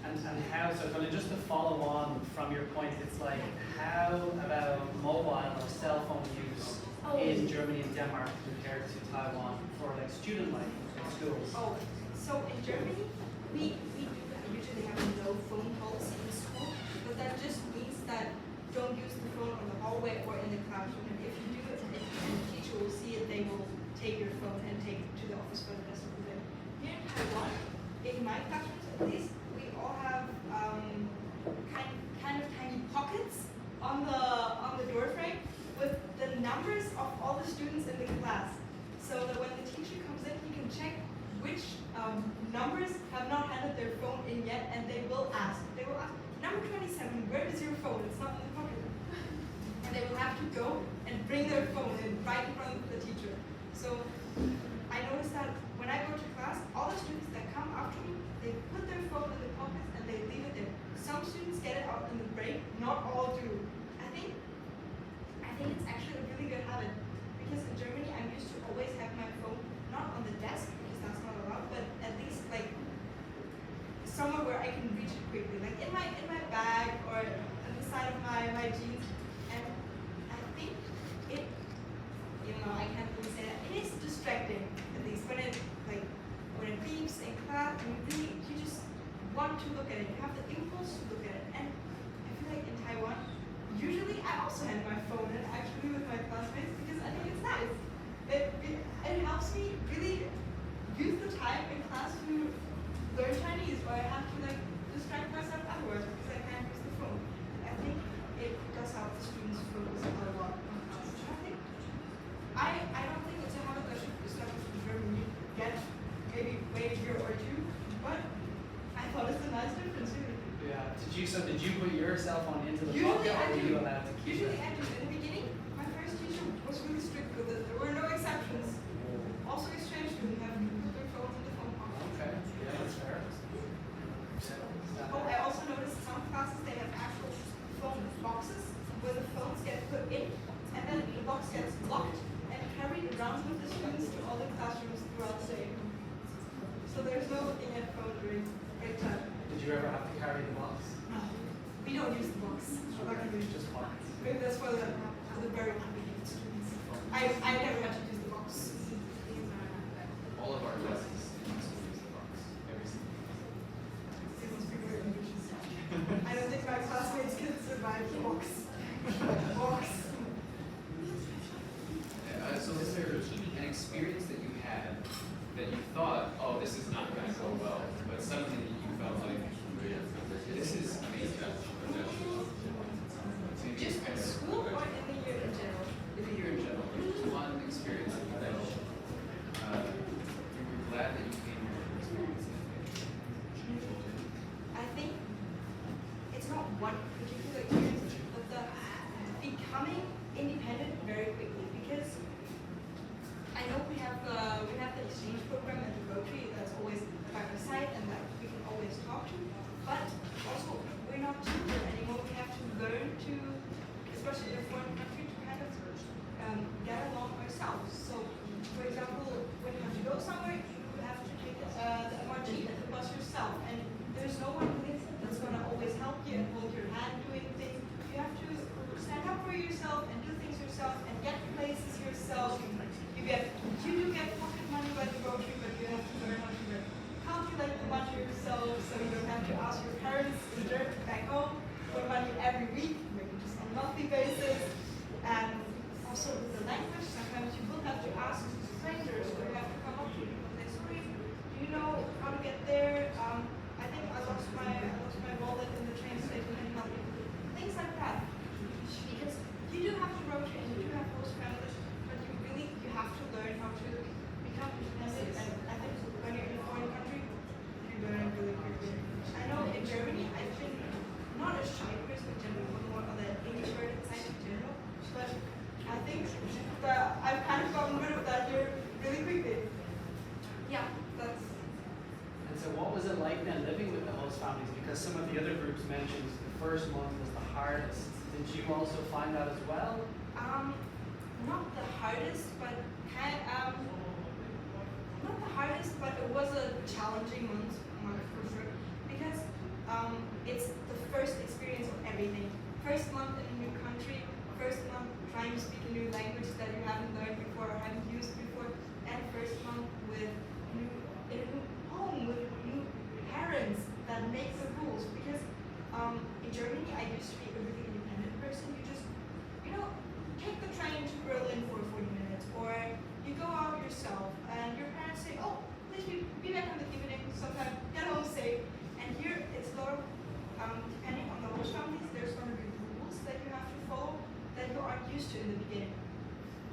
And how, so kind of just to follow on from your point, it's like, how about mobile or cell phone use in Germany and Denmark compared to Taiwan for student life in schools? Oh, so in Germany, we usually have no phone policy in school, but that just means that don't use the phone on the hallway or in the classroom. And if you do it, and the teacher will see it, they will take your phone and take it to the office for the rest of the day. Here in Taiwan, in my classrooms at least, we all have kind of tiny pockets on the door frame with the numbers of all the students in the class, so that when the teacher comes in, he can check which numbers have not handed their phone in yet, and they will ask, number 27, where is your phone? It's not in the pocket. And they will have to go and bring their phone in right in front of the teacher. So I noticed that when I go to class, all the students that come after me, they put their phone in the pockets and they leave it there. Some students get it out in the break, not all do. I think it's actually a really good habit, because in Germany I'm used to always have my phone not on the desk because that's not allowed, but at least somewhere where I can reach it quickly, like in my bag or on the side of my jeans. And I think it, I can't really say that, it is distracting, at least when it beeps in class, and you just want to look at it. You have the impulse to look at it. And I feel like in Taiwan, cell phone into the Usually pocket, or I were do. you allowed to keep Usually it? I do. In the beginning, my first teacher was really strict with it. There were no exceptions. Also exchange students have to put their phones in the phone pocket. Okay, yeah, that's fair. Oh, I also noticed some classes they have actual phone boxes where the phones get put in and then the box gets locked and carried around with the students to all the classrooms throughout the day. So there's no in-app phone during break time. Did you ever have to carry the box? No, we don't use the box. Luckily. Just pockets. Maybe that's for the very complicated students. I never had to use the box. All of our classes in school use the box. Every single It must be very ambitious. I don't think my classmates can survive the box. Box. So is there an experience that you had that you thought, oh, this is not going to go well, but suddenly you felt like, this is amazing. Maybe Just kind in of- school or in the year in general? In the year in general, just one experience that you were glad that you came here to experience it. I think it's not one particular experience, but the becoming independent very quickly. Because I know we have the exchange program at the Rotary that's always by our side and that we can always talk to. But also we're not children anymore. We have to learn to, especially in a foreign country, to kind of get along ourselves. So, for example, when you have to go somewhere, you have to take the MRT and the bus yourself, and there's no one that's going to always help you and hold your hand doing things. You have to stand up for yourself and do things yourself and get places yourself. You do get pocket money by the grocery, but you have to learn how to calculate the money yourself, so you don't have to ask your parents either back home for money every week, maybe just on a monthly basis. And also with the language, sometimes you will have to ask strangers, or you have to come up to people and say, sorry, do you know how to get there? I think I lost my wallet in the train station and help you. Things like that. Because you do have to rotate and you do have host families, but you have to learn how to become independent. And I think when you're in a foreign country, you learn really quickly. I know in Germany, I've been not a shy person in general, but more on the introverted side in general. But I think that I've kind of gotten rid of that here really quickly. Yeah, that's. And so what was it like then living with the host families? Because some of the other groups mentioned the first month was the hardest. Did you also find that as well? Not the hardest, but not the hardest, but it was a challenging month for sure. Because it's the first experience of everything. First month in a new country, first month trying to speak a new language that you haven't learned before or haven't used before, and first month in a new home with new parents that make the rules. Because in Germany, I used to be a really independent person. You just, take the train to Berlin for 40 minutes, or you go out yourself, and your parents say, oh, please be back in the evening, sometime, get home safe. And here, it's a lot of, depending on the host families, there's going to be rules that you have to follow that you aren't used to in the beginning.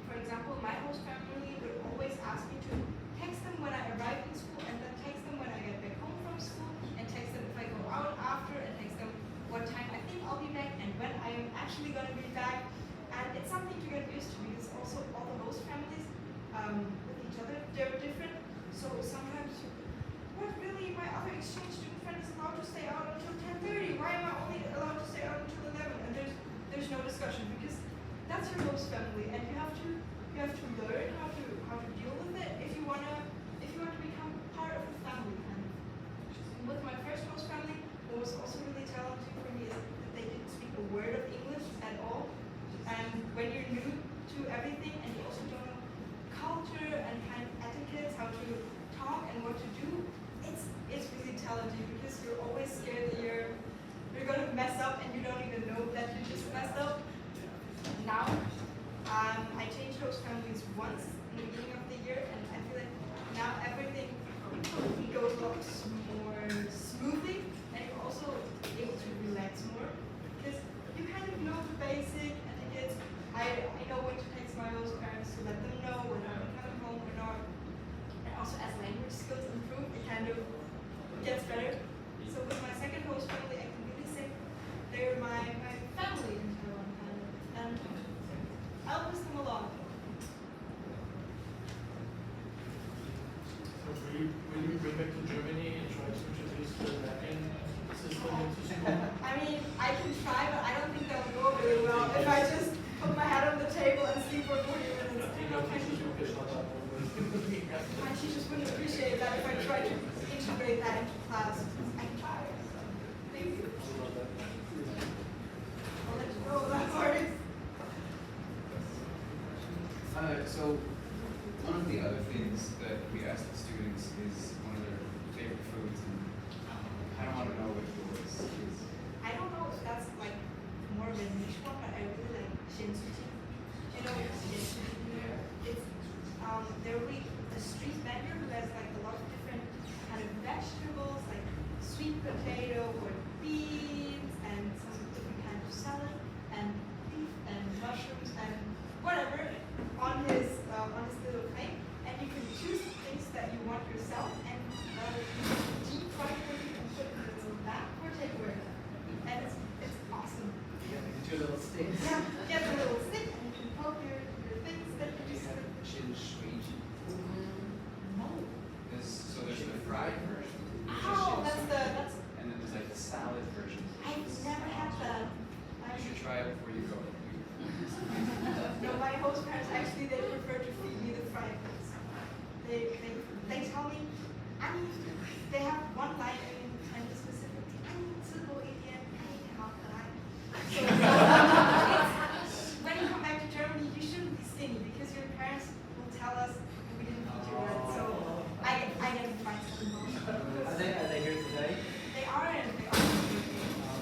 For example, my host family would always ask me to text them when I arrive in school, and then text them when I get back home from school, and text them if I go out after, and text them what time I think I'll be back, and when I am actually going to be back. And it's something to get used to, because also all the host families with each other, they're different. So sometimes my other exchange student friend is allowed to stay out until 10:30. Why am I only allowed to stay out until 11? And there's no discussion, because that's your host family, and you have to learn how to deal with it if you want to become part of the family. And with my first host family, what was also really challenging for me is that they didn't speak a word of English at all. And when you're new to everything and you also don't know culture and kind of etiquette, how to talk and what to do, it's really challenging, because you're always scared that you're gonna mess up and you don't even know that you just messed up. Now, I changed host families once in the beginning of the year, and I feel like now everything goes a lot more smoothly, and you're also able to relax more, because you kind of know the basic. I know when to text my host parents to let them know when I'm coming home or not. And also as language skills improve, it kind of gets better. So with my second host family, I can really say they're my family in Taiwan, kind of, and I'll miss them a lot. So will you bring back to Germany and try to introduce the Latin system into school? I mean, I can try, but I don't think that will go really well if I just put my head on the table and sleep for 40 minutes. My teachers wouldn't appreciate that if I tried to integrate that into class. I can try. Thank you. I'll let you know that part. So one of the other things that we ask the students is one of their favorite foods, and I don't want to know what yours is. I don't know if that's like more of a niche one, but I really like shinsuji. You know, it's they're really a street vendor who has like a lot of different kind of vegetables, like sweet potato or beans and some different kinds of salad and beef and mushrooms and whatever on his little plate, and you can choose things that you want yourself and deep fry for you and put it in a little bag or take away. And it's awesome. You get the 2 little sticks. Yeah, get the little stick and you can poke your things that you just no. So there's the fried version. Oh, that's and then there's like the salad version. I've never had that. You should try it before you go. No, my host parents actually they prefer to feed me the fried things. They tell me, I mean, they have one line and specifically, I need to go Indian, I need help that. So when you come back to Germany, you shouldn't be skinny because your parents will tell us we didn't feed you right. So I get to find something more. Are they here today? They are.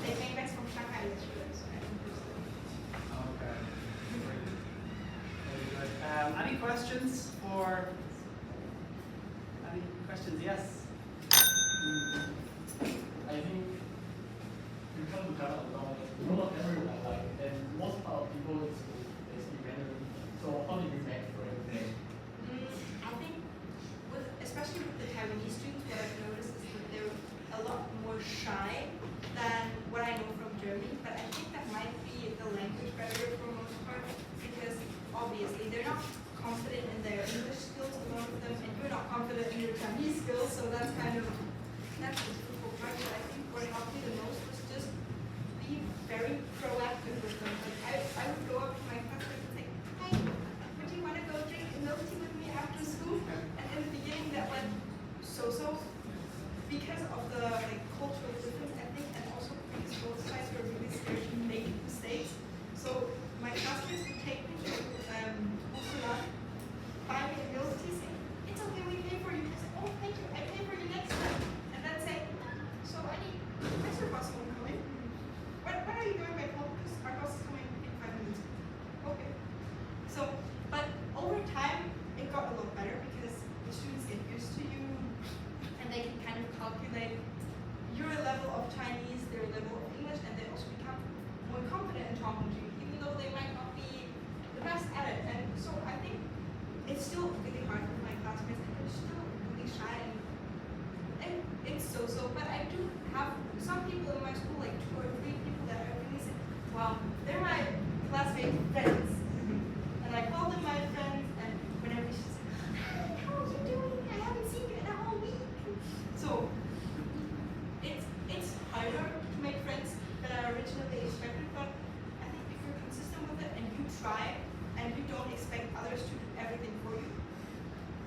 They came back from Shanghai yesterday, so I think they're still. Okay. Very good. Any questions for? Any questions? Yes. I think you come to Canada alone, not everyone like, and most part of people is speak Mandarin. So how do you make for everything? I think, especially with the Taiwanese students, what I've noticed is that they're a lot more shy than what I know from Germany. But I think that might be the language barrier for most part, because obviously they're not confident in their English skills, a lot of them, and you're not confident in your Chinese skills. So that's the difficult part. But I think what helped me the most was just be very proactive with them. Like I would go up to my classmates and say, hey, would you want to go drink milk tea with me after school? And in the beginning that went so because of the cultural difference, I think, and also because both sides were really scared to make mistakes. So my classmates would take me to Milan, buy me a milk tea, say, it's okay, we pay for you. I say, oh, thank you, I pay for you next time. And then say, so I need extra bus home coming. When are you going back home? Because our bus is coming in 5 minutes. Okay. So, but over time, it got a lot better because the students get used to you and they can kind of calculate your level of Chinese, their level of English, and they also become more confident in talking to you, even though they might not be the best at it. And so I think it's still really hard for my classmates, and they're still really shy, and it's so. But I do have some people in my school, like 2 or 3 people that I really say, wow, they're my classmate friends. And I call them my friends, and whenever she says, hi, how are you doing? I haven't seen you in a whole week. So it's harder to make friends than I originally expected, but I think if you're consistent with it and you try and you don't expect others to do everything for you,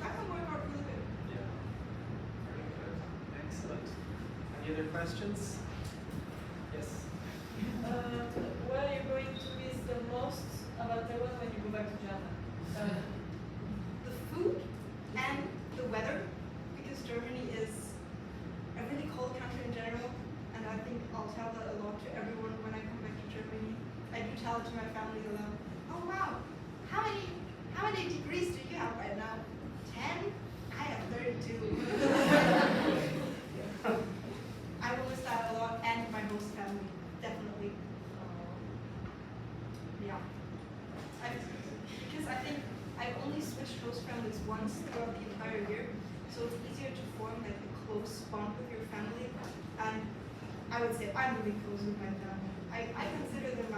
that can work out really good. Yeah. Very good. Excellent. Any other questions? Yes. What are you going to miss the most about Taiwan when you go back to Japan? The food and the weather, because Germany is a really cold country in general, and I think I'll tell that a lot to everyone when I come back to Germany. I do tell it to my family a lot. Oh wow, how many degrees do you have right now? 10? I have 32. I will miss that a lot, and my host family, definitely. Yeah. Because I think I've only switched host families once throughout the entire year, so it's easier to form like a close bond with your family. And I would say I'm really close with my family. I consider them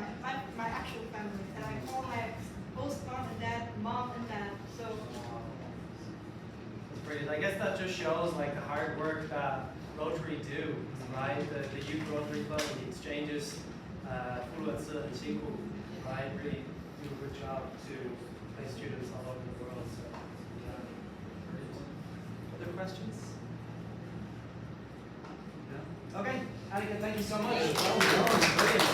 my actual family, and I call my host mom and dad, so. That's brilliant. I guess that just shows like the hard work that Rotary do, right? The Youth Rotary Club and the exchanges, Fluent and Jingu, right? Really do a good job to place students all over the world. So, yeah, brilliant. Other questions? No? Okay, Annika, thank you so much. Well done, brilliant.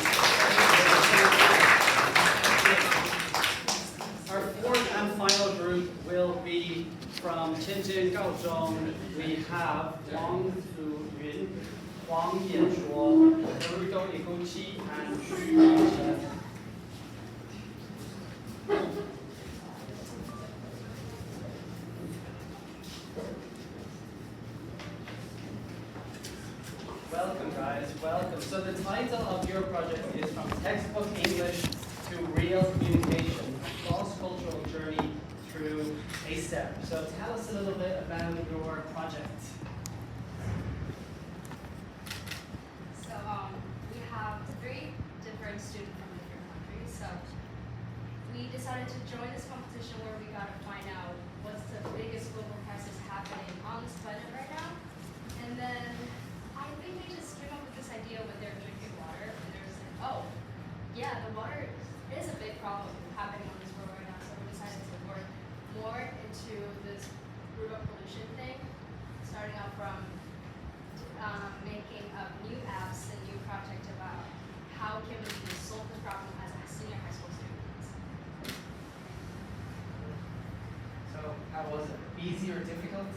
Our fourth and final group will be from Tianjin Gaozhong. We have Yuan, Huang Yanshuo, Teruto Iguchi, and Juliette. Welcome guys, welcome. So the title of your project is From Textbook English to Real Communication, a cross-cultural journey through ASEP. So tell us a little bit about your project. So we have 3 different students from different countries. So we decided to join this competition where we got to find out what's the biggest global crisis happening on this planet right now. And then I think we just came up with this idea when they were drinking water, and they were saying, oh, yeah, the water is a big problem happening on this world right now. So we decided to work more into this river pollution thing, starting out from making up new apps and new project about how can we solve the problem as senior high school students. So how was it? Easy or difficult?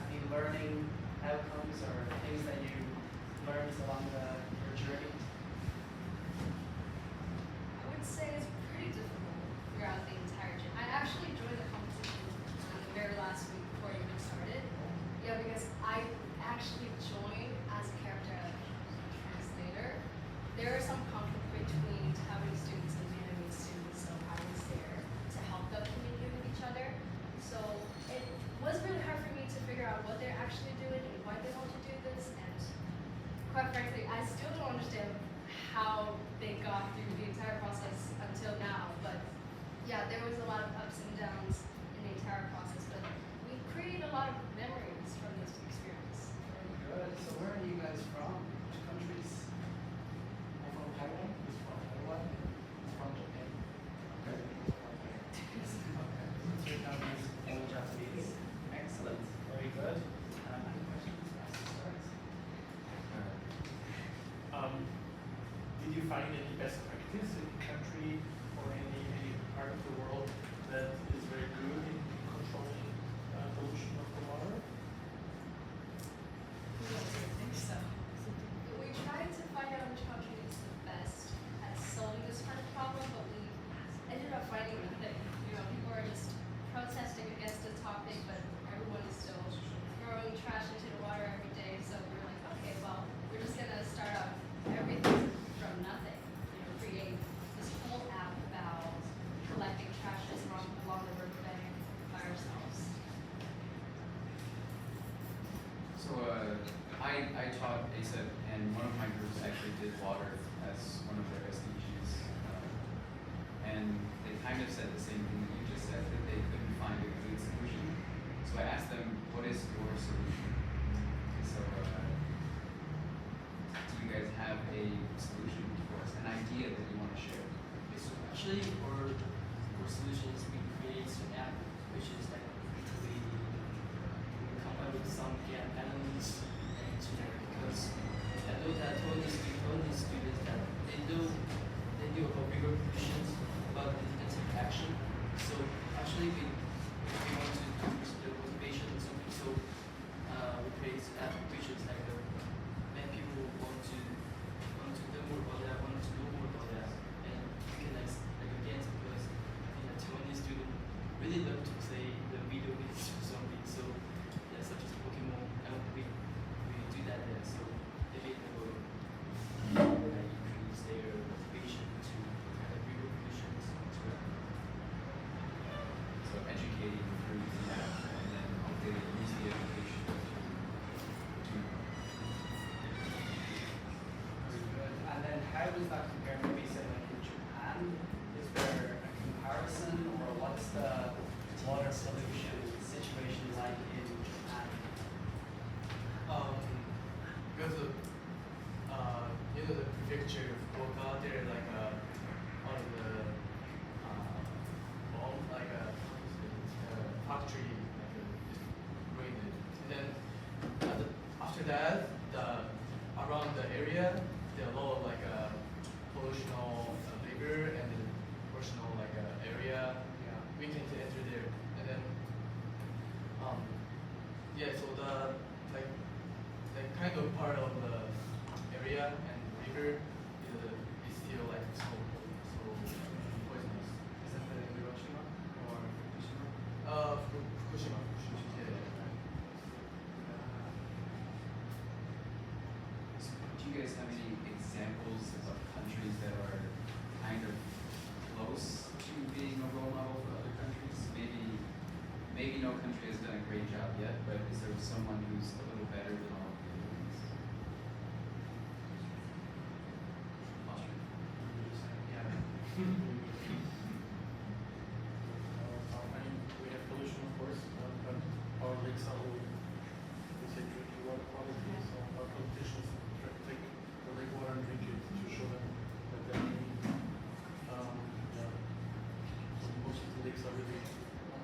Any learning outcomes or things that you learned along your journey? I would say it's pretty difficult throughout the entire journey. I actually joined the competition the very last week before it even started. Yeah, because I actually joined as a character translator. There is some conflict between Taiwanese students and Vietnamese students, so I was there to help them communicate with each other. So it was really hard for me to figure out what they're actually doing and why they want to do this, and quite frankly, I still don't understand how they got through the entire process until now. But yeah, there was a lot of ups and downs in the entire process, but we created a lot of memories from this experience. Very good. So where are you guys from? Which countries? I'm from Taiwan. He's from Taiwan. I'm from Japan. Okay. Okay. Vietnamese and Japanese. Excellent. Very good. Any questions? Did you find any best practice in country or any part of the world that is very good in controlling pollution of the water? Yes, I think so. We tried to find out which country is the best at solving this kind of problem, but we ended up finding nothing. You know, people are just protesting against the topic, but everyone is still throwing trash into the water every day. So we're like, okay, well, we're just gonna start out everything from nothing. You know, create this whole app about collecting trash along the riverbank by ourselves. So I taught ASEP, and one of my groups actually did water as one of their SDGs. And they kind of said the same thing that you just said, that they couldn't find a good solution. So I asked them, what is your solution? So do you guys have a solution for us, an idea that you want to share? Okay, so actually for solutions we create an app which is like we come up with some elements and because I know that all these students that they do about bigger pollutions, but they didn't take action. So actually we want to boost the motivation or something. So we create an app which is like make people want to learn more about that, want to know more about that, and you can like again because I think that Taiwanese students really love to play the video games or something. So yeah, such as Pokemon, and we do that there. So maybe it will increase their motivation to bigger pollutions as well. So educating through the app, and then hopefully they use the education to the water pollution situation like in Japan? Because of, you know, the prefecture of Fukuoka, there like one of the bomb, like a factory, like raided. And then after that, around the area, there are a lot of like pollutional labor and then personal like area. Yeah, we can enter there, and then yeah, so the like kind of part of the area and river is still like so poisonous. Is that the Hiroshima or Fukushima? Fukushima. Yeah. So do you guys have any examples of countries that are kind of close to being a role model for other countries? Maybe no country has done a great job yet, but is there someone who's a little better than all of the other ones? Austria. Yeah. I mean, we have pollution, of course, but our lakes are all, we say, drinking water quality, so our politicians take the lake water and drink it to show them that they're clean. Yeah. So most of the lakes are really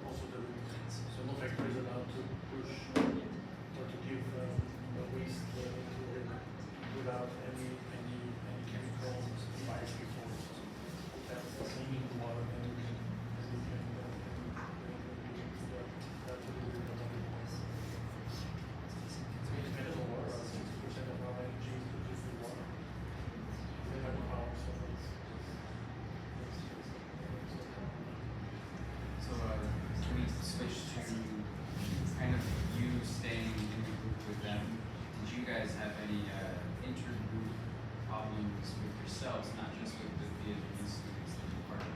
also dirty. So no factory is allowed to push or to give waste into the lake without any chemical device before. So that's cleaning the water and we can So can we switch to kind of you staying in the group with them? Did you guys have any intergroup problems with yourselves, not just with the Vietnamese students that you part of?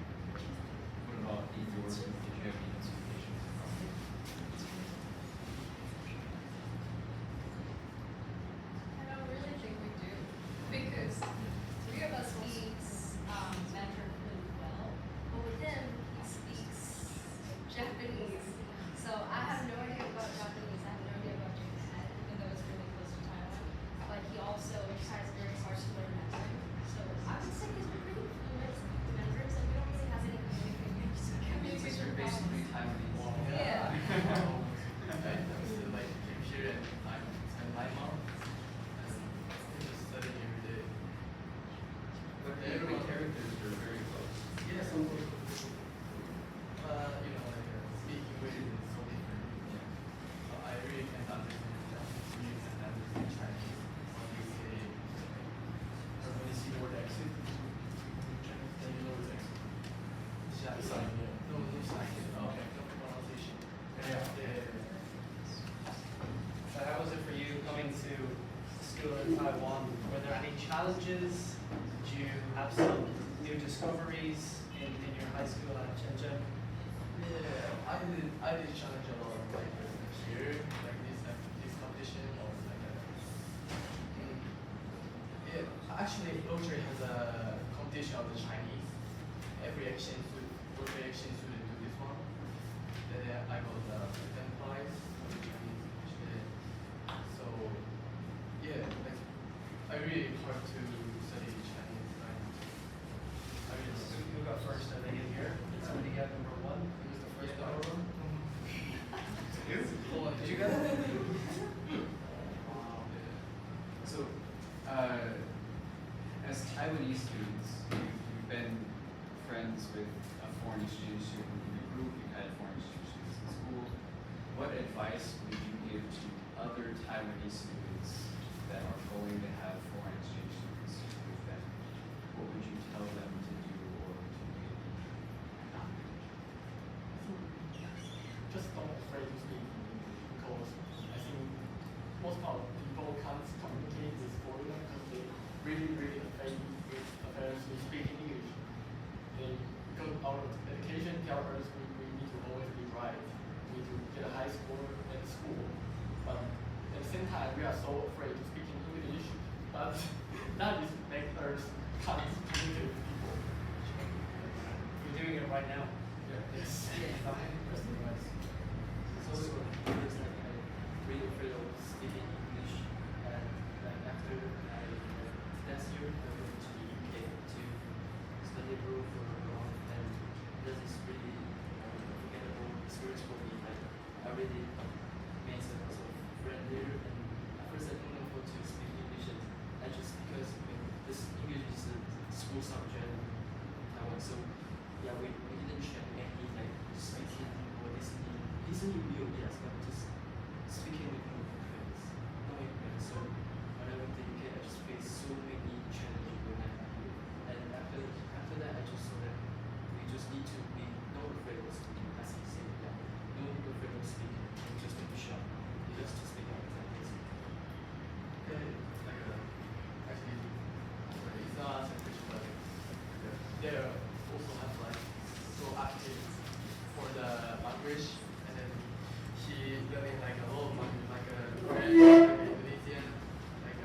What about in your group? Did you have any expectations? I don't really think we do, because three of us speaks Mandarin really well, but with him, he speaks Japanese. So I have no idea about Japanese, I have no idea about Japan, even though it's really close to Taiwan. But he also tries very hard to learn Mandarin. So I would say he's pretty fluent in Mandarin, so we don't really have any Since communication you're basically problems. Taiwanese. Yeah. I'm still like came here and I'm 9 months and just studying every day. But the every characters are very close. Yeah, so you know, like speaking way is so different. Yeah. So I really can't understand Japanese and understand Chinese. When you say, or when you see the word exit, then you know it's exit. yeah, Sign, yeah. no sign. Okay, no pronunciation. Yeah. So how was it for you coming to school in Taiwan? Were there any challenges? Did you have some new discoveries in your high school at Shenzhen? Yeah, I did challenge a lot like here, like this competition or like yeah, actually Fluent has a competition of the Chinese. Every exchange student do this one. Then I got the second prize for the Chinese competition. So yeah, like I really hard to study Chinese. I really So who got first? Are they in here? Did somebody get number one? Who was the first number one? You? Oh, did you get it? So, as Taiwanese students, you've been friends with a foreign exchange student in your group, you've had foreign exchange students in school. What advice would you give to other Taiwanese students that are going to have foreign exchange students with them? What would you tell them to do or to maybe not do? Just don't afraid to speak because I think most part of people can't communicate with foreigners because they really afraid to speak English. Because our education tells us we need to always be right. We need to get a high score in school. But at the same time, we are so afraid to speak in English. But that is make us can't communicate with people. You're doing it right now. Yeah. It's something interesting, right? So there's like I really afraid of speaking English, and like after last year I went to the UK to study abroad for a while, and that is really unforgettable experience for me. Like I really made a lot of friends there, and at first I didn't know how to speak English, and just because this English is a school subject in Taiwan, so yeah, we didn't share any like speaking or listening. Listening real, yes, but just speaking with no friends, no friends. So when I went to the UK, I just faced so many challenges when I'm here. And after that, I just saw that we just need to be no afraid of speaking. As he said, yeah, no afraid of speaking. We just don't be shy. Just to speak out. Okay, like actually, it's not as English, but they also have like so active for the language, and then he learning like a lot of language, like French, like Indonesian, like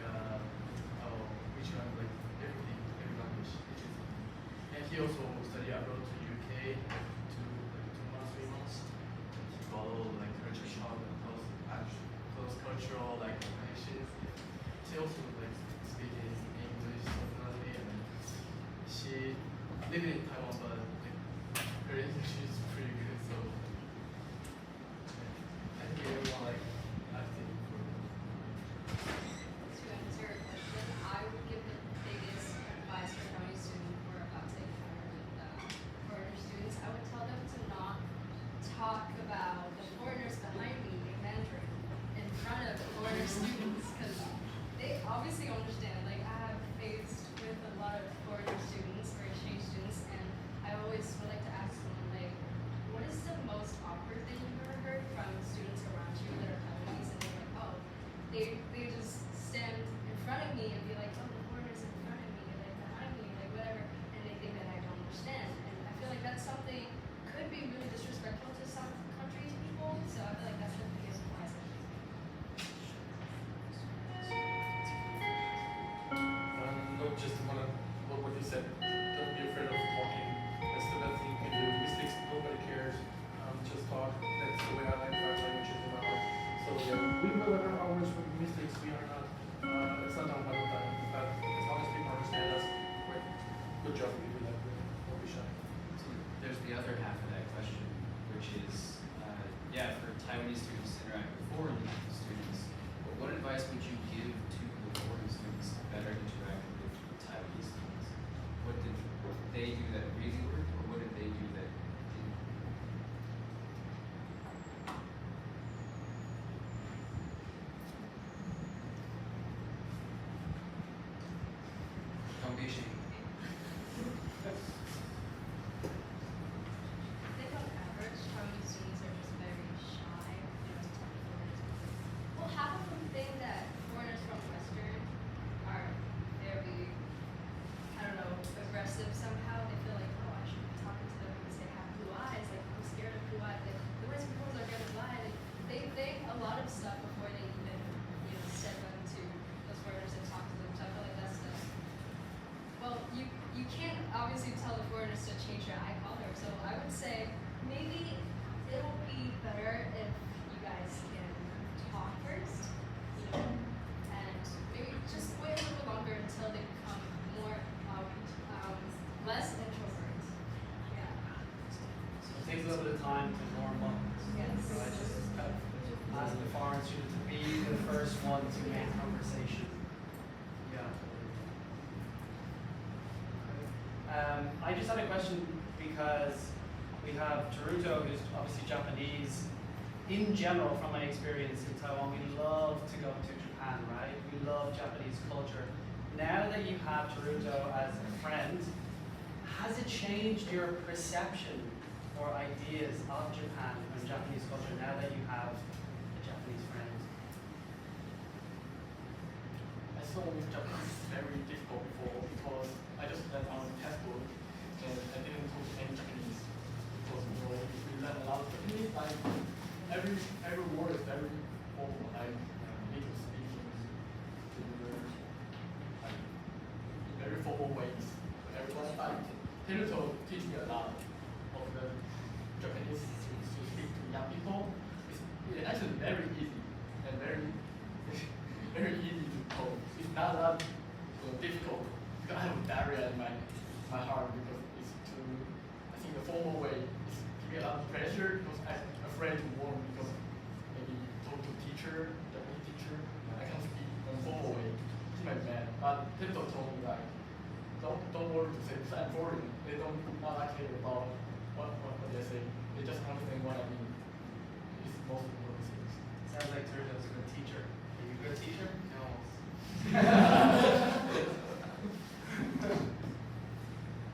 which one, like everything, every language, interesting. And he also studied abroad to UK, like 2 months, 3 months. And he followed like culture shock and close cultural like connections. She also like speaking English definitely, and then she lived in Taiwan, but like, her English is pretty good, so I think everyone like acting for To answer your question, I would give the biggest advice for Taiwanese students who are about to encounter foreigner students. I would tell them to not talk about the foreigners behind me in Mandarin in front of foreigner students, because they obviously understand. Like I have faced with a lot of foreigner students or exchange students, and I always would like to ask them, like, what is the most awkward thing you've ever heard from students around you that are Taiwanese? And they're like, oh, they just stand in front of me and be like, oh, the foreigners in front of me, or like behind me, or like whatever, and they think that I don't understand. And I feel like that's something could be really disrespectful to some countries' people. So I feel like that's the biggest advice. No, just wanna what you said. Don't be afraid of talking. That's the best thing you can do. Mistakes, nobody cares. Just talk. That's the way I like five languages in my heart. So yeah, we will learn our words with mistakes. We are not. It's not done by the time. But as long as people understand us, great. Good job. We do that. Don't be shy. So there's the other half of that question, which is, yeah, for Taiwanese students to interact with foreign students, but what advice would you give to the foreign students to better interact with Taiwanese students? What did they do that really worked, or what did they do that didn't work? Don't be ashamed. I think on average, Taiwanese students are just very shy. They don't talk to foreigners. Well, half of them think that foreigners from Western are very, I don't know, aggressive somehow. They feel like, oh, I should be talking to them because they have blue eyes. Like, I'm scared of blue eyes. Like, the Western people are gonna lie. Like, they think a lot of stuff before they even, step into those foreigners and talk to them. So I feel like that's the. Well, you can't obviously tell the foreigners to change your eye color. So I would say maybe it'll be better if you guys can talk first, and maybe just wait a little longer until they become more, less introvert. Yeah. So it takes a little bit of time to warm up. Yes. So I just ask the foreign student to be the first one to make conversation. Yeah. I just had a question because we have Teruto, who's obviously Japanese. In general, from my experience in Taiwan, we love to go to Japan, right? We love Japanese culture. Now that you have Teruto as a friend, has it changed your perception or ideas of Japan and Japanese culture now that you have a Japanese friend? I saw with Japanese very difficult before because I just learned on textbook and I didn't talk any Japanese because we learn a lot of Japanese. Like every word is very formal. Like native speaking to like in very formal ways. Everyone like Teruto teach me a lot of the afraid to warn because maybe talk to teacher, Japanese teacher, I can speak on formal way. It's my bad. But people told me like, don't worry to say I'm foreign. They don't not care about what they say. They just understand what I mean. It's most important things. Sounds like Teruto's a good teacher. Are you a good teacher? No.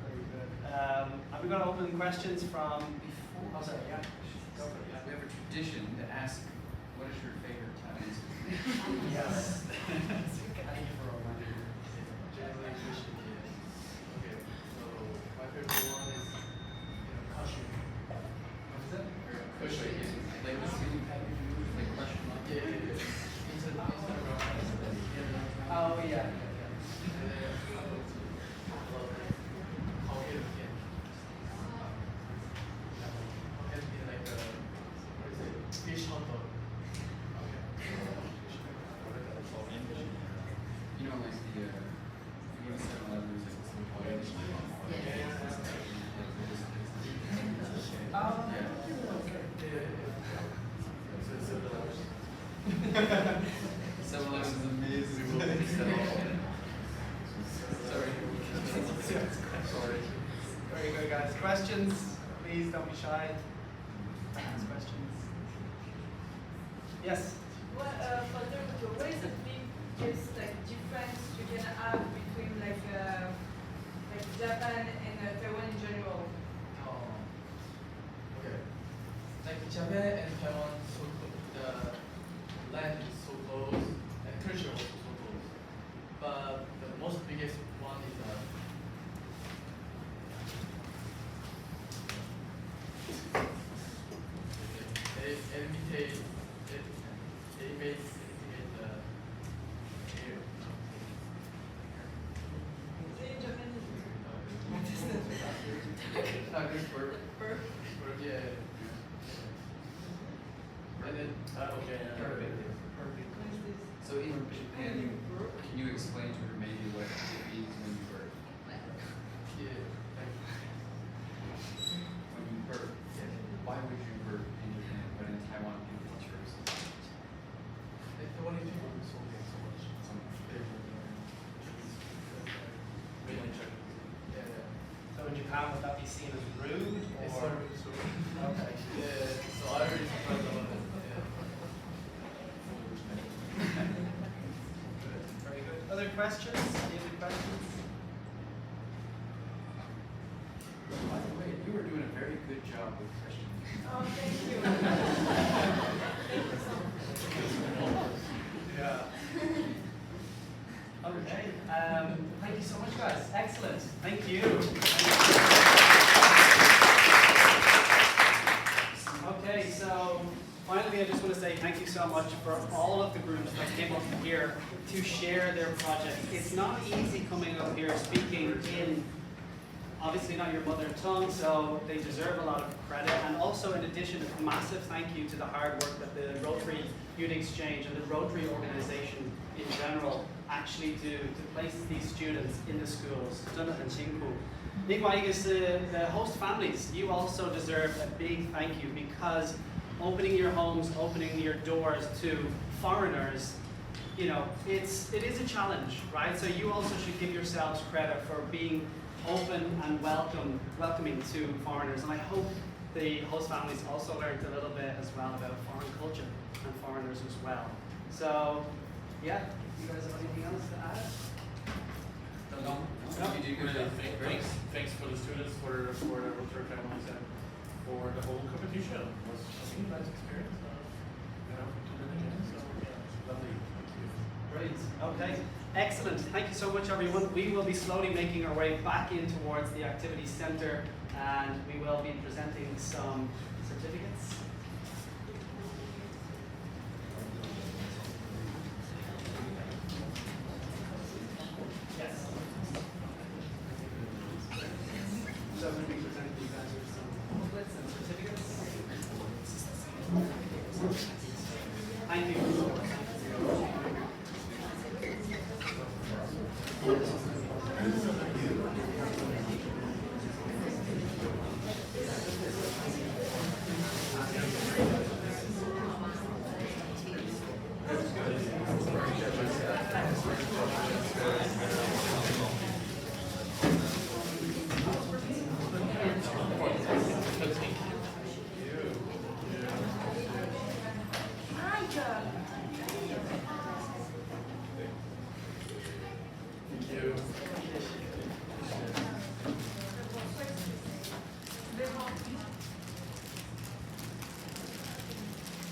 Very good. Are we going to open questions from before? Oh, sorry, yeah. Go for it. Yeah. We have a tradition to ask, what is your favorite Taiwanese food? Yes. Thank you for reminding me. I really appreciate it. Okay, so my favorite one is, Kashi. What is it? Kashi. Like this really package food, like question mark. Yeah. Oh, yeah. Fish hot dog. You know, like the, you go to 7-Eleven, there's like this little oil. $7-Eleven is amazing. Sorry. Very good, guys. Questions? Please don't be shy. Ask questions. Yes? What, for Teruto, what is the biggest difference you can have between Japan and Taiwan in general? Okay. Like Japan and Taiwan, so the land is so close, and culture also so close. But the most biggest one is they imitate the air. Say in Japanese. Burp. Yeah. And then Perfect. So in Japan, can you explain to her maybe what it means when you burp? yeah, When you burp, why would you burp in Japan, but in Taiwan people chirp? like the only people who so much. Yeah. So in Japan, would that be seen as rude? It's Or? so Okay. yeah, so I already surprised a lot of it. Very good. Other questions? Any other questions? By the way, you were doing a very good job with Christian. Oh, thank you. Thank you so much. Yeah. Okay. Thank you so much, guys. Excellent. Thank you. Okay, so finally, I just want to say thank you so much for all of the groups that came up here to share their projects. It's not easy coming up here speaking in obviously not your mother tongue, so they deserve a lot of credit. And also, in addition, a massive thank you to the hard work that the Rotary Youth Exchange and the Rotary organization in general actually do to place these students in the schools. 真的很辛苦。另外一个是 the host families. You also deserve a big thank you because opening your homes, opening your doors to foreigners, you know, it is a challenge, right? So you also should give yourselves credit for being open and welcoming to foreigners. And I hope the host families also learned a little bit as well about foreign culture and foreigners as well. So, yeah, you guys have anything else to add? No. You did good. Thanks for the students, for the Rotary families, and for the whole competition. It was a nice experience. To learn again. So yeah, lovely. Thank you. Great. Okay. Excellent. Thank you so much, everyone. We will be slowly making our way back in towards the activity center, and we will be presenting some certificates.